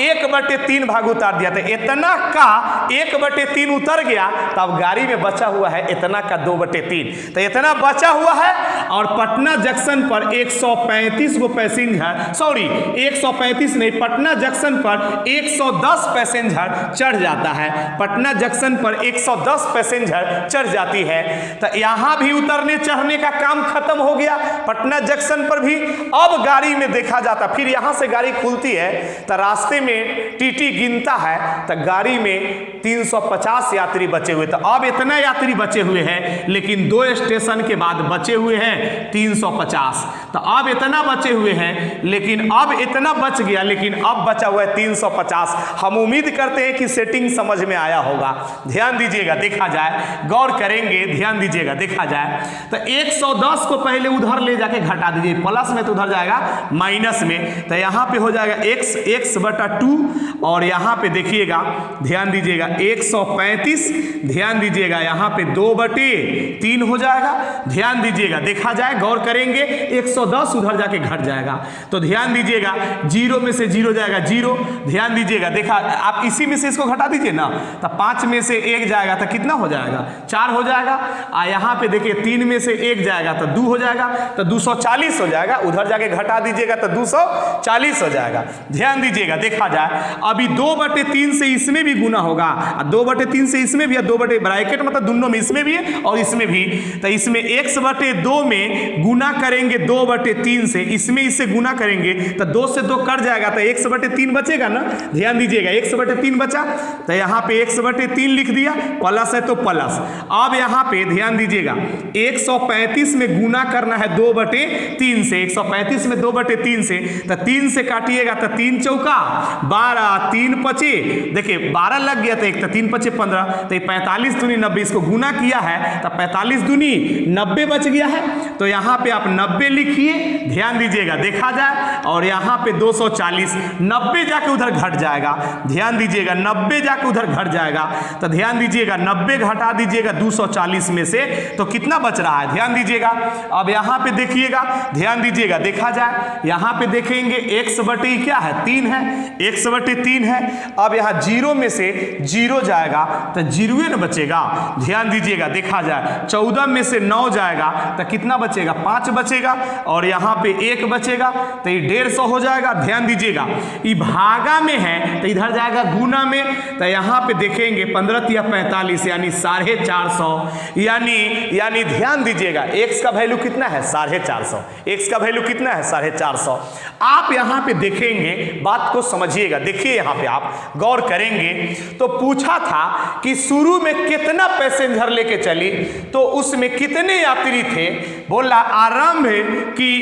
1/3 भाग उतार दिया। तो इतना का 1/3 उतर गया, तब गाड़ी में बचा हुआ है इतना का 2/3। तो इतना बचा हुआ है और पटना जंक्शन पर 135 गो पैसेंजर, सॉरी 135 नहीं, पटना जंक्शन पर 110 पैसेंजर चढ़ जाता है। पटना जंक्शन पर 110 पैसेंजर चढ़ जाती है। तो यहां भी उतरने चढ़ने का काम खत्म हो गया पटना जंक्शन पर भी। अब गाड़ी में देखा जाता, फिर यहां से गाड़ी खुलती है तो रास्ते में टीटी गिनता है तो गाड़ी में 350 यात्री बचे हुए। तो अब इतना यात्री बचे हुए हैं, लेकिन 2 स्टेशन के बाद बचे हुए हैं 350। तो अब इतना बचे हुए हैं, लेकिन अब इतना बच गया, लेकिन अब बचा हुआ है 350। हम उम्मीद करते हैं कि सेटिंग समझ में आया होगा। ध्यान दीजिएगा, देखा जाए, गौर करेंगे, ध्यान दीजिएगा, देखा जाए तो 110 को पहले उधर ले जाके घटा दीजिए, प्लस में तो उधर जाएगा माइनस में। तो यहां पे हो जाएगा x/2 और यहां पे देखिएगा, ध्यान दीजिएगा 135, ध्यान दीजिएगा यहां पे 2/3 हो जाएगा। ध्यान दीजिएगा, देखा जाए, गौर करेंगे, 110 उधर जाके घट जाएगा। तो ध्यान दीजिएगा 0 में से 0 जाएगा 0। ध्यान दीजिएगा, देखा, आप इसी में से इसको घटा दीजिए ना, तो 5 में से 1 जाएगा तो कितना हो जाएगा? 4 हो जाएगा। यहां पे देखिए 3 में से 1 जाएगा तो 2 हो जाएगा, तो 240 हो जाएगा। उधर जाके घटा दीजिएगा तो 240 हो जाएगा। ध्यान दीजिएगा, देखा जाए अभी 2/3 से इसमें भी गुना होगा, 2/3 से इसमें भी, 2 ब्रैकेट मतलब दोनों में, इसमें भी है और इसमें भी। तो इसमें x/2 में गुना करेंगे 2/3 से, इसमें इससे गुना करेंगे तो 2 से 2 कट जाएगा तो 1/3 बचेगा ना। ध्यान दीजिएगा 1/3 बचा, तो यहाँ पे 1/3 लिख दिया, प्लस है तो प्लस। अब यहाँ पे ध्यान दीजिएगा 135 में गुना करना है 2/3 से, 135 में 2/3 से, तो 3 से काटिएगा तो 3 चौका 12, 3 पचे, देखिए 12 लग गया, तो 1 तो 3 पचे 15, तो 45 दूनी 90, इसको गुना किया है तो 45 दूनी 90 बच गया है। तो यहाँ पे आप 90 लिखिए, ध्यान दीजिएगा, देखा जाए, और यहाँ पे 240, 90 जाके उधर घट जाएगा। ध्यान दीजिएगा 90 जाके उधर घट जाएगा। तो ध्यान दीजिएगा 90 घटा दीजिएगा 240 में से, तो कितना बच रहा है? ध्यान दीजिएगा, अब यहाँ पे देखिएगा, ध्यान दीजिएगा, देखा जाए यहाँ पे देखेंगे x बटे क्या है 3 है, x बटे 3 है। अब यहाँ 0 में से 0 जाएगा तो 0 न बचेगा। ध्यान दीजिएगा, देखा जाए 14 में से 9 जाएगा तो कितना बचेगा 5 बचेगा, और यहाँ पे 1 बचेगा तो ये 150 हो जाएगा। ध्यान दीजिएगा, ये भागा में है तो इधर जाएगा गुना में, तो यहाँ पे देखेंगे 15 या 45 यानी 450, यानी ध्यान दीजिएगा x का वैल्यू कितना है 450, x का वैल्यू कितना है 450। आप यहाँ पे देखेंगे, बात को समझिएगा, देखिए यहाँ पे आप गौर करेंगे तो पूछा था कि शुरू में कितना पैसेंजर लेके चली तो उसमें कितने यात्री थे, बोला आरंभ की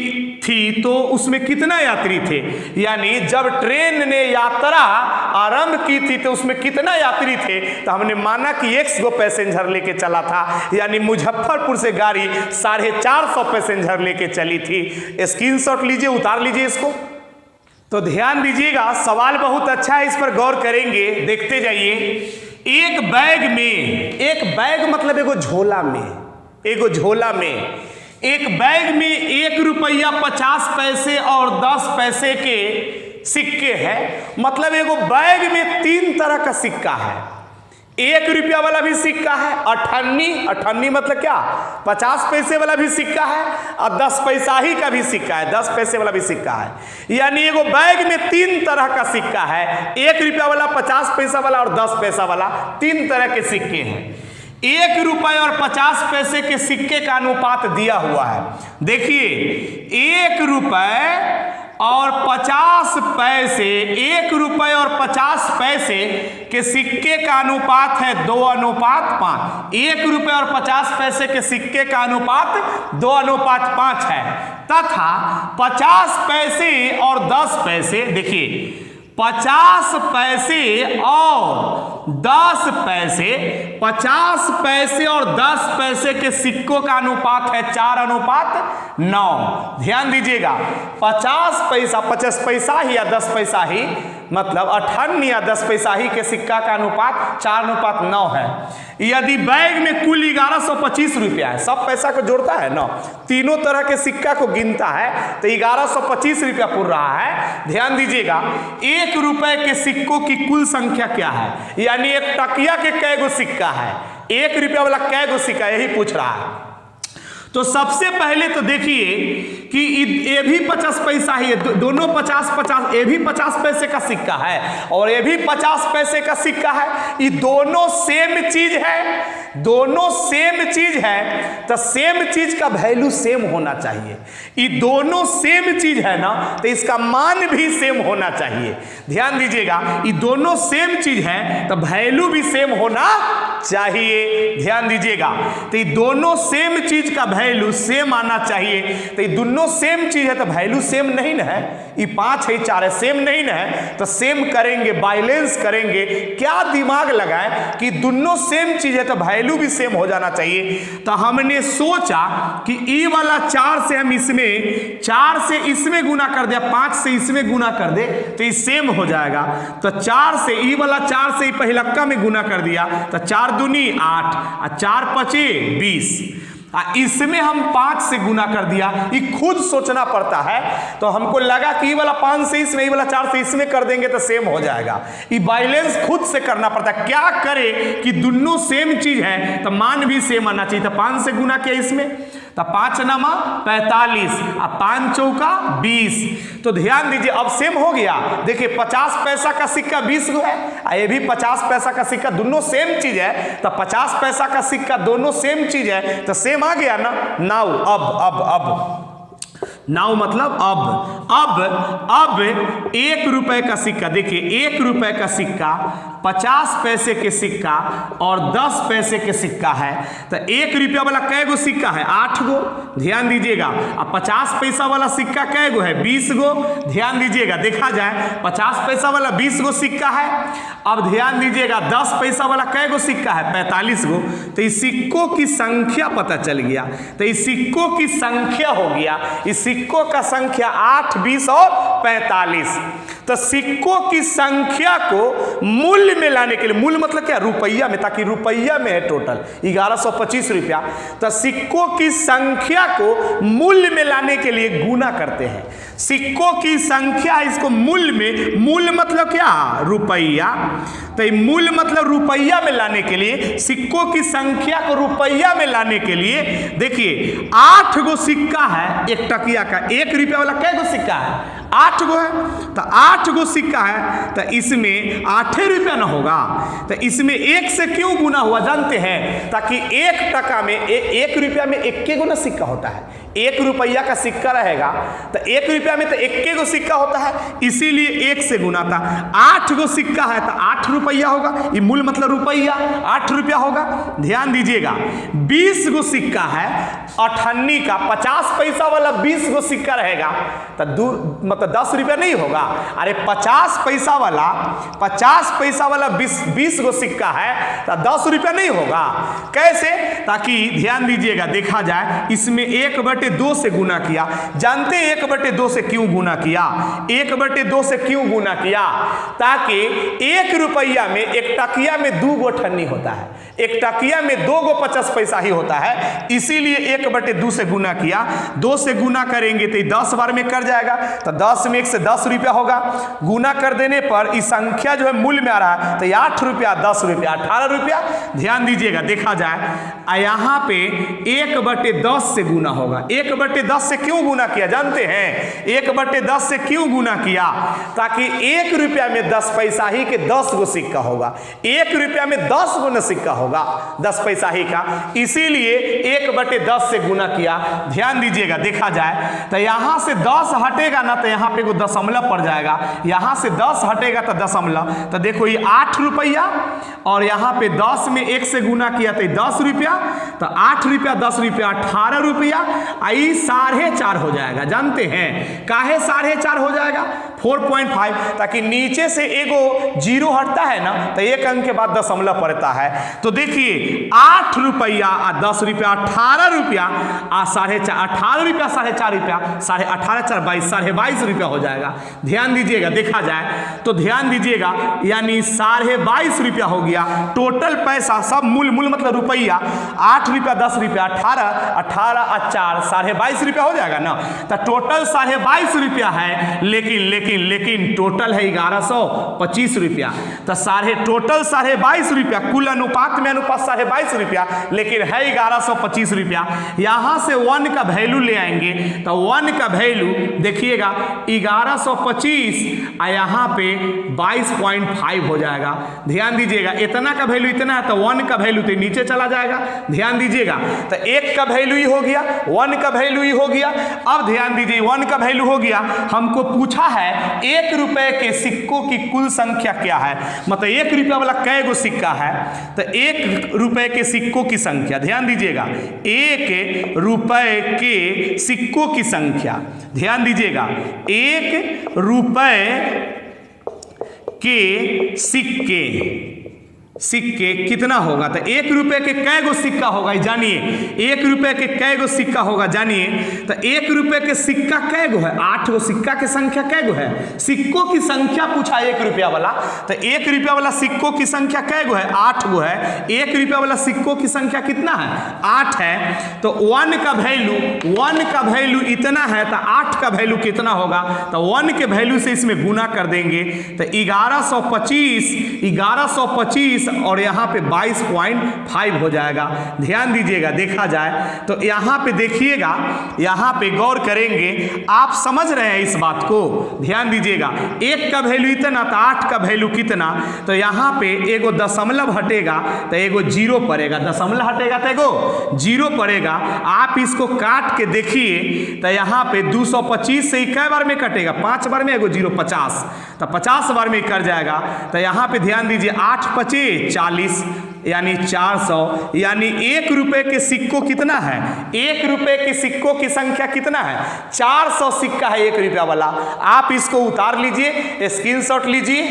थी तो उसमें कितना यात्री थे, यानी जब ट्रेन ने यात्रा आरंभ की थी तो उसमें कितना यात्री थे, तो हमने माना कि 100 गो पैसेंजर लेके चला था, यानी मुजफ्फरपुर से गाड़ी 450 पैसेंजर लेके चली थी। स्क्रीनशॉट लीजिए, उतार लीजिए इसको। तो ध्यान दीजिएगा, सवाल बहुत अच्छा है, इस पर गौर करेंगे, देखते जाइए। एक बैग मतलब एगो झोला में एक बैग में 1 रुपया 50 पैसे और 10 पैसे के सिक्के हैं, मतलब एगो बैग में 3 तरह का सिक्का है। 1 रुपया वाला भी सिक्का है, अठन्नी मतलब क्या 50 पैसे वाला भी सिक्का है, और 10 पैसा ही का भी सिक्का है, 10 पैसे वाला भी सिक्का है। यानी एगो बैग में 3 तरह का सिक्का है, 1 रुपया वाला, 50 पैसा वाला और 10 पैसा वाला, 3 तरह के सिक्के हैं। 1 रुपये और 50 पैसे के सिक्के का अनुपात दिया हुआ है। देखिए 1 रुपये और 50 पैसे, 1 रुपये और 50 पैसे के सिक्के का अनुपात है 2:5। 1 रुपये और 50 पैसे के सिक्के का अनुपात 2:5 है, तथा 50 पैसे और 10 पैसे, देखिए 50 पैसे और 10 पैसे, 50 पैसे और 10 पैसे के सिक्कों का अनुपात है 4:9। ध्यान दीजिएगा, 50 पैसा 50 पैसा ही या 10 पैसा ही, मतलब 58 या 10 पैसा ही के सिक्का का अनुपात 4:9 है। यदि बैग में कुल 1125 रुपया है, सब पैसा को जोड़ता है ना, तीनों तरह के सिक्का को गिनता है तो 1125 रुपया पुर रहा है। ध्यान दीजिएगा, 1 रुपए के सिक्कों की कुल संख्या क्या है, यानी एक टकिया के कै गो सिक्का है, 1 रुपया वाला कै गो सिक्का, यही पूछ रहा है। तो सबसे पहले तो देखिए कि ये भी 50 पैसा ही है, दोनों 50-50, ये भी 50 पैसे का सिक्का है और ये भी 50 पैसे का सिक्का है। ये दोनों सेम चीज है, दोनों सेम चीज है, तो सेम चीज का वैल्यू सेम होना चाहिए। ये दोनों सेम चीज है ना, तो इसका मान भी सेम होना चाहिए। ध्यान दीजिएगा, ये दोनों सेम चीज है तो वैल्यू भी सेम होना चाहिए। ध्यान दीजिएगा, तो ये दोनों सेम चीज का वैल्यू सेम आना चाहिए। तो ये दोनों सेम चीज है तो वैल्यू सेम नहीं ना है, ये 5 है 4 है, सेम नहीं ना है, तो सेम करेंगे, बैलेंस करेंगे। क्या दिमाग लगाए कि दोनों सेम चीज है तो वैल्यू भी सेम हो जाना चाहिए। तो हमने सोचा कि ई वाला 4 से हम इसमें 4 से इसमें गुना कर दिया, 5 से इसमें गुना कर दे तो ये सेम हो जाएगा। तो 4 से ई वाला 4 से पहिलक्का में गुना कर दिया तो 4 दूनी 8 और 4 पचे 20। इसमें हम 5 से गुना कर दिया, ये खुद सोचना पड़ता है। तो हमको लगा कि ये वाला 5 से इसमें, ये वाला 4 से इसमें कर देंगे तो सेम हो जाएगा। ये बैलेंस खुद से करना पड़ता है। क्या करे कि दोनों सेम चीज है तो मान भी सेम आना चाहिए। तो 5 से गुना किया इसमें तो 5 नामा 45 और 5 चौका 20। तो ध्यान दीजिए, अब सेम हो गया। देखिए 50 पैसा का सिक्का 20 गो है और ये भी 50 पैसा का सिक्का, दोनों सेम चीज है। तो 50 पैसा का सिक्का दोनों सेम चीज है तो सेम आ गया ना। नाउ अब नाउ मतलब अब 1 रुपए का सिक्का, देखिए 1 रुपए का सिक्का, 50 पैसे के सिक्का और 10 पैसे के सिक्का है। तो 1 रुपया वाला कै गो सिक्का है 8 गो। ध्यान दीजिएगा, अब 50 पैसा वाला सिक्का कै गो है 20 गो। ध्यान दीजिएगा, देखा जाए 50 पैसा वाला 20 गो सिक्का है। अब ध्यान दीजिएगा 10 पैसा वाला कै गो सिक्का है 45 गो। तो इस सिक्कों की संख्या पता चल गया। तो इस सिक्कों की संख्या हो गया, इस सिक्कों का संख्या 8, 20 और 45। तो सिक्कों की संख्या को मूल्य में लाने के लिए, मूल्य मतलब क्या, रुपया में, ताकि रुपया में है टोटल 1125 रुपया, तो सिक्कों की संख्या को मूल्य में लाने के लिए गुना करते हैं। सिक्कों की संख्या, इसको मूल्य में, मूल्य मतलब क्या, रुपया, तो मूल्य मतलब रुपया में लाने के लिए, सिक्कों की संख्या को रुपया में लाने के लिए, देखिए 8 गो सिक्का है एक टकिया का, 1 रुपया वाला कै गो सिक्का है, 8 गो है, तो 8 गो सिक्का है, तो इसमें 8 रुपया ना होगा, तो इसमें 1 से क्यों गुना हुआ जानते हैं, ताकि 1 टका में 1 रुपया में 1 गो ना सिक्का होता है, 1 रुपया का सिक्का रहेगा तो 1 रुपया में तो 1 गो सिक्का होता है, इसीलिए 1 से गुना था। 8 गो सिक्का है तो 8 रुपया होगा, ये मूल मतलब रुपया 8 रुपया होगा। ध्यान दीजिएगा, 20 गो सिक्का है, 98 का 50 पैसा वाला 20 गो सिक्का रहेगा तो मतलब 10 रुपया नहीं होगा, अरे 50 पैसा वाला 20 गो सिक्का है तो 10 रुपया नहीं होगा। कैसे, ताकि ध्यान दीजिएगा, देखा जाए इसमें 1/2 से गुना किया, जानते हैं 1/2 से क्यों गुना किया, 1/2 से क्यों गुना किया, ताकि 1 रुपया में, 1 टकिया में 2 गो ठन्नी होता है, 1 टकिया में 2 गो 50 पैसा ही होता है, इसीलिए 1/2 से गुना किया। 2 से गुना करेंगे तो 10 बार में कर जाएगा, तो 10 में 1 से 10 रुपया होगा, गुना कर देने पर इस संख्या जो है मूल्य में आ रहा है, तो 8 रुपया, 10 रुपया, 18 रुपया। ध्यान दीजिएगा, देखा जाए यहाँ पे 1/10 से गुना होगा। 1/10 से क्यों गुना किया जानते हैं, 1/10 से क्यों गुना किया, ताकि 1 रुपया में 10 पैसा ही के 10 गो सिक्का होगा, 1 रुपया में 10 गो न सिक्का होगा 10 पैसा ही का, इसीलिए 1/10 से गुना किया। ध्यान दीजिएगा, देखा जाए तो यहां से 10 हटेगा ना तो यहां पे को दशमलव पड़ जाएगा, यहां से 10 हटेगा तो दशमलव, तो देखो ये 8 रुपया और यहां पे 10 में 1 से गुना किया तो 10 रुपया, तो 8 रुपया 10 रुपया 18 रुपया, आई 4.5 हो जाएगा। जानते हैं काहे 4.5 हो जाएगा, 4.5, ताकि नीचे से एगो 0 हटता है ना तो 1 अंक के बाद दशमलव पड़ता है। तो देखिए 8 रुपया और 10 रुपया 18 रुपया और 4.5, 18 रुपया 4.5 रुपया, 18 4 22, 22.5 रुपया हो जाएगा। ध्यान दीजिएगा, देखा जाए तो ध्यान दीजिएगा, यानी 22.5 रुपया हो गया टोटल पैसा, सब मूल मतलब रुपया, 8 रुपया 10 रुपया 18 और 4 22.5 रुपया हो जाएगा ना, तो टोटल 22.5 रुपया है, लेकिन टोटल है 1125 रुपया, तो टोटल 22.5 रुपया, कुल अनुपात में अनुपात 22.5 रुपया, लेकिन है 1125 रुपया। यहां से 1 का वैल्यू ले आएंगे तो 1 का वैल्यू देखिएगा 1125 और यहां पे 22.5 हो जाएगा। ध्यान दीजिएगा, इतना का वैल्यू इतना है तो 1 का वैल्यू तो नीचे चला जाएगा। ध्यान दीजिएगा, तो 1 का वैल्यू ही हो गया, 1 का वैल्यू ही हो गया। अब ध्यान दीजिए, 1 का वैल्यू हो गया, हमको पूछा है 1 रुपए के सिक्कों की कुल संख्या क्या है, मतलब 1 रुपया वाला कै गो सिक्का है, तो 1 रुपए के सिक्कों की संख्या, ध्यान दीजिएगा 1 रुपए के सिक्कों की संख्या, ध्यान दीजिएगा 1 रुपए के सिक्के कितना होगा, तो 1 रुपए के कै गो सिक्का होगा जानिए, 1 रुपए के कै गो सिक्का होगा जानिए, तो 1 रुपए के सिक्का कै गो है, 8 गो सिक्का की संख्या कै गो है, सिक्कों की संख्या पूछा 1 रुपया वाला, तो 1 रुपया वाला सिक्कों की संख्या कै गो है, 8 गो है। 1 रुपया वाला सिक्कों की संख्या कितना है, 8 है, तो 1 का वैल्यू इतना है, तो 8 का वैल्यू कितना होगा, तो 1 के वैल्यू से इसमें गुना कर देंगे, तो 1125 और यहां पे 22.5 हो जाएगा। ध्यान दीजिएगा, देखा जाए तो यहां पे देखिएगा, यहां पे गौर करेंगे, आप समझ रहे हैं इस बात को, ध्यान दीजिएगा 1 का वैल्यू इतना तो 8 का वैल्यू कितना, तो यहां पे एगो दशमलव हटेगा तो एगो 0 पड़ेगा, दशमलव हटेगा तो एगो 0 पड़ेगा। आप इसको काट के देखिए तो यहां पे 225 से कै बार में कटेगा, 5 बार में, एगो 0 50, तो 50 बार में कर जाएगा। तो यहां पे ध्यान दीजिए 8 25 40 यानी 400, यानी 1 रुपए के सिक्कों कितना है, 1 रुपए के सिक्कों की संख्या कितना है, 400 सिक्का है 1 रुपया वाला। आप इसको उतार लीजिए, स्क्रीनशॉट लीजिए।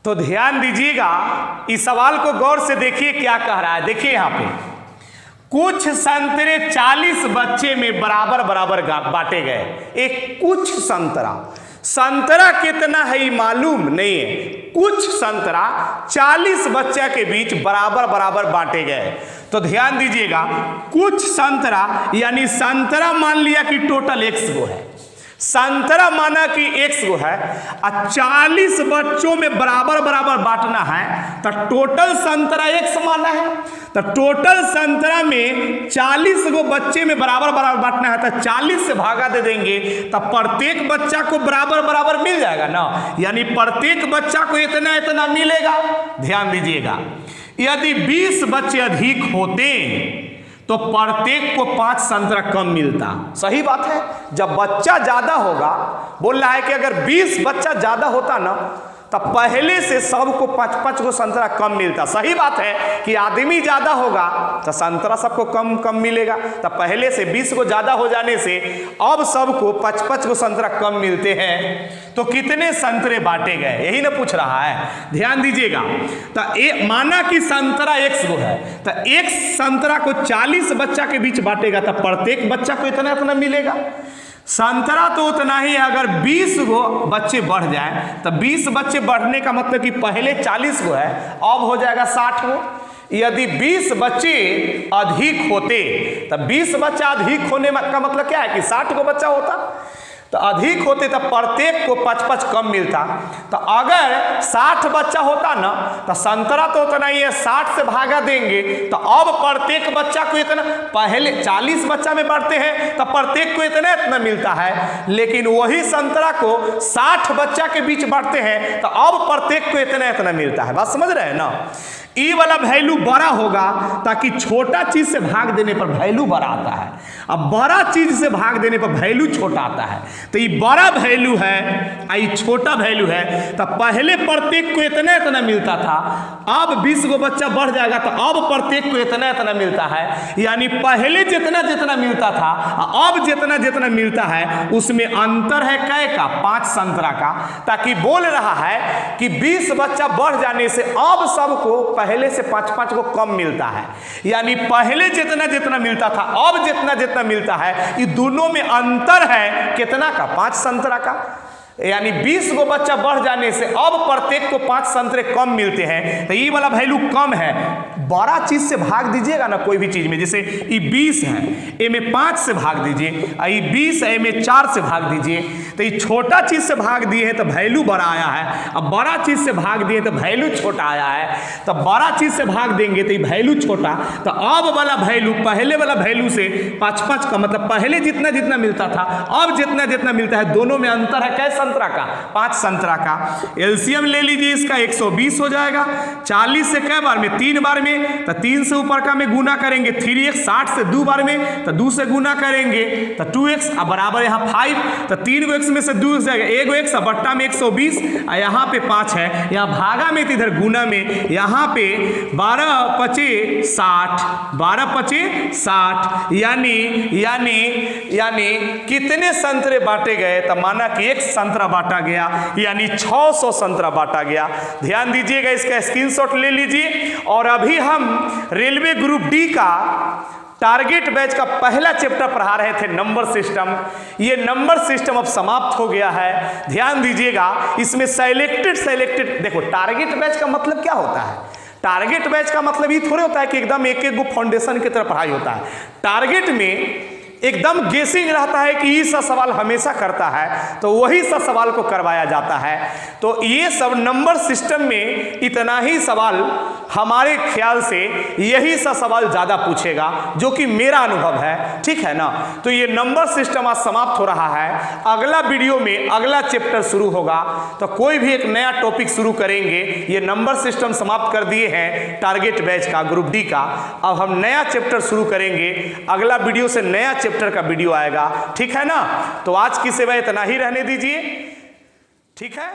तो ध्यान दीजिएगा, इस सवाल को गौर से देखिए क्या कह रहा है। देखिए यहां पे कुछ संतरे 40 बच्चे में बराबर बांटे गए, एक कुछ संतरा संतरा कितना है ये मालूम नहीं है। कुछ संतरा 40 बच्चा के बीच बराबर बराबर बांटे गए। तो ध्यान दीजिएगा, कुछ संतरा यानी संतरा मान लिया कि टोटल 100 गो है, संतरा माना कि 100 गो है और 40 बच्चों में बराबर बराबर बांटना है तो टोटल संतरा 100 माना है। तो टोटल संतरा में 40 गो बच्चे में बराबर बराबर बांटना है तो 40 से भागा दे देंगे तो प्रत्येक बच्चा को बराबर बराबर मिल जाएगा ना, यानी प्रत्येक बच्चा को इतना इतना मिलेगा। ध्यान दीजिएगा, यदि 20 बच्चे अधिक होते तो प्रत्येक को 5 संतरा कम मिलता। सही बात है, जब बच्चा ज्यादा होगा, बोल रहा है कि अगर 20 बच्चा ज्यादा होता ना तो पहले से सबको 5-5 गो संतरा कम मिलता। सही बात है कि आदमी ज्यादा होगा तो संतरा सबको कम कम मिलेगा, तो पहले से 20 गो ज्यादा हो जाने से अब सबको 5-5 गो संतरा कम मिलते हैं। तो कितने संतरे बांटे गए, यही ना पूछ रहा है। ध्यान दीजिएगा, तो माना कि संतरा 100 गो है तो एक संतरा को 40 बच्चा के बीच बांटेगा तो प्रत्येक बच्चा को इतना इतना मिलेगा। संतरा तो उतना ही है, अगर 20 गो बच्चे बढ़ जाए तो 20 बच्चे बढ़ने का मतलब कि पहले 40 गो है अब हो जाएगा 60 गो। यदि 20 बच्चे अधिक होते तो 20 बच्चा अधिक होने का मतलब क्या है कि 60 गो बच्चा होता, तो अधिक होते तो प्रत्येक को 5-5 कम मिलता। तो अगर 60 बच्चा होता ना तो संतरा तो उतना ही है, 60 से भागा देंगे तो अब प्रत्येक बच्चा को इतना, पहले 40 बच्चा में बढ़ते हैं तो प्रत्येक को इतना इतना मिलता है, लेकिन वही संतरा को 60 बच्चा के बीच बांटते हैं तो अब प्रत्येक को इतना इतना मिलता है। बात समझ रहे हैं ना। ई वाला वैल्यू बड़ा होगा ताकि छोटा चीज से भाग देने पर वैल्यू बड़ा आता है, अब बड़ा चीज से भाग देने पर वैल्यू छोटा आता है। तो ये बड़ा वैल्यू है ये छोटा वैल्यू है, तो पहले प्रत्येक को इतना इतना मिलता था, अब 20 गो बच्चा बढ़ जाएगा तो अब प्रत्येक को इतना इतना मिलता है, यानी पहले जितना जितना मिलता था अब जितना जितना मिलता है उसमें अंतर है कै का, 5 संतरा का। ताकि बोल रहा है कि 20 बच्चा बढ़ जाने से अब सबको पहले से 5-5 को कम मिलता है, यानी पहले जितना जितना मिलता था अब जितना जितना मिलता है, ये दोनों में अंतर है कितना का, 5 संतरा का। यानी 20 गो बच्चा बढ़ जाने से अब प्रत्येक को 5 संतरे कम मिलते हैं, तो ये वाला वैल्यू कम है। बड़ा चीज से भाग दीजिएगा ना कोई भी चीज में, जैसे ये 20 है ए में 5 से भाग दीजिए, ये 20 है में 4 से भाग दीजिए, तो ये छोटा चीज से भाग दिए हैं तो वैल्यू बड़ा आया है, अब बड़ा चीज से भाग दिए तो वैल्यू छोटा आया है, तो बड़ा चीज से भाग देंगे तो ये वैल्यू छोटा, तो अब वाला वैल्यू पहले वाला वैल्यू से 5-5 का मतलब पहले जितना जितना मिलता था अब जितना जितना मिलता है, दोनों में अंतर है कैसे संतरा का, 5 संतरा का। एलसीएम ले लीजिए इसका 120 हो जाएगा, 40 से कै बार में, 3 बार में, तो 3 से ऊपर का में गुना करेंगे 3x, 60 से 2 बार में तो 2 से गुना करेंगे तो 2x, अब बराबर यहाँ 5, तो 3 गो x में से 2 जाएगा, 1 गो x बट्टा में 120, यहाँ पे 5 है, यहाँ भागा में इधर गुना में, यहाँ पे 12-5 60, 12-5 60, यानी कितने संतरे बांटे गए, तो माना कि 1 संतरा बांटा गया, यानी 600 संतरा बांटा गया। ध्यान दीजिएगा, इसका स्क्रीनशॉट ले लीजिए। और अभी हम रेलवे ग्रुप डी का टारगेट बैच का पहला चैप्टर पढ़ा रहे थे, नंबर सिस्टम। ये नंबर सिस्टम अब समाप्त हो गया है। ध्यान दीजिएगा, इसमें सेलेक्टेड देखो, टारगेट बैच का मतलब क्या होता है, टारगेट बैच का मतलब ये थोड़े होता है कि एकदम एक एक गो फाउंडेशन की तरह पढ़ाई होता है। टारगेट में एकदम गेसिंग रहता है कि ये सा सवाल हमेशा करता है तो वही सा सवाल को करवाया जाता है। तो ये सब नंबर सिस्टम में इतना ही सवाल, हमारे ख्याल से यही सा सवाल ज़्यादा पूछेगा, जो कि मेरा अनुभव है, ठीक है ना। तो ये नंबर सिस्टम आज समाप्त हो रहा है। अगला वीडियो में अगला चैप्टर शुरू होगा, तो कोई भी एक नया टॉपिक शुरू करेंगे। ये नंबर सिस्टम समाप्त कर दिए हैं टारगेट बैच का, ग्रुप डी का। अब हम नया चैप्टर शुरू करेंगे, अगला वीडियो से नया चैप्टर का वीडियो आएगा, ठीक है ना। तो आज की सेवा इतना ही रहने दीजिए, ठीक है।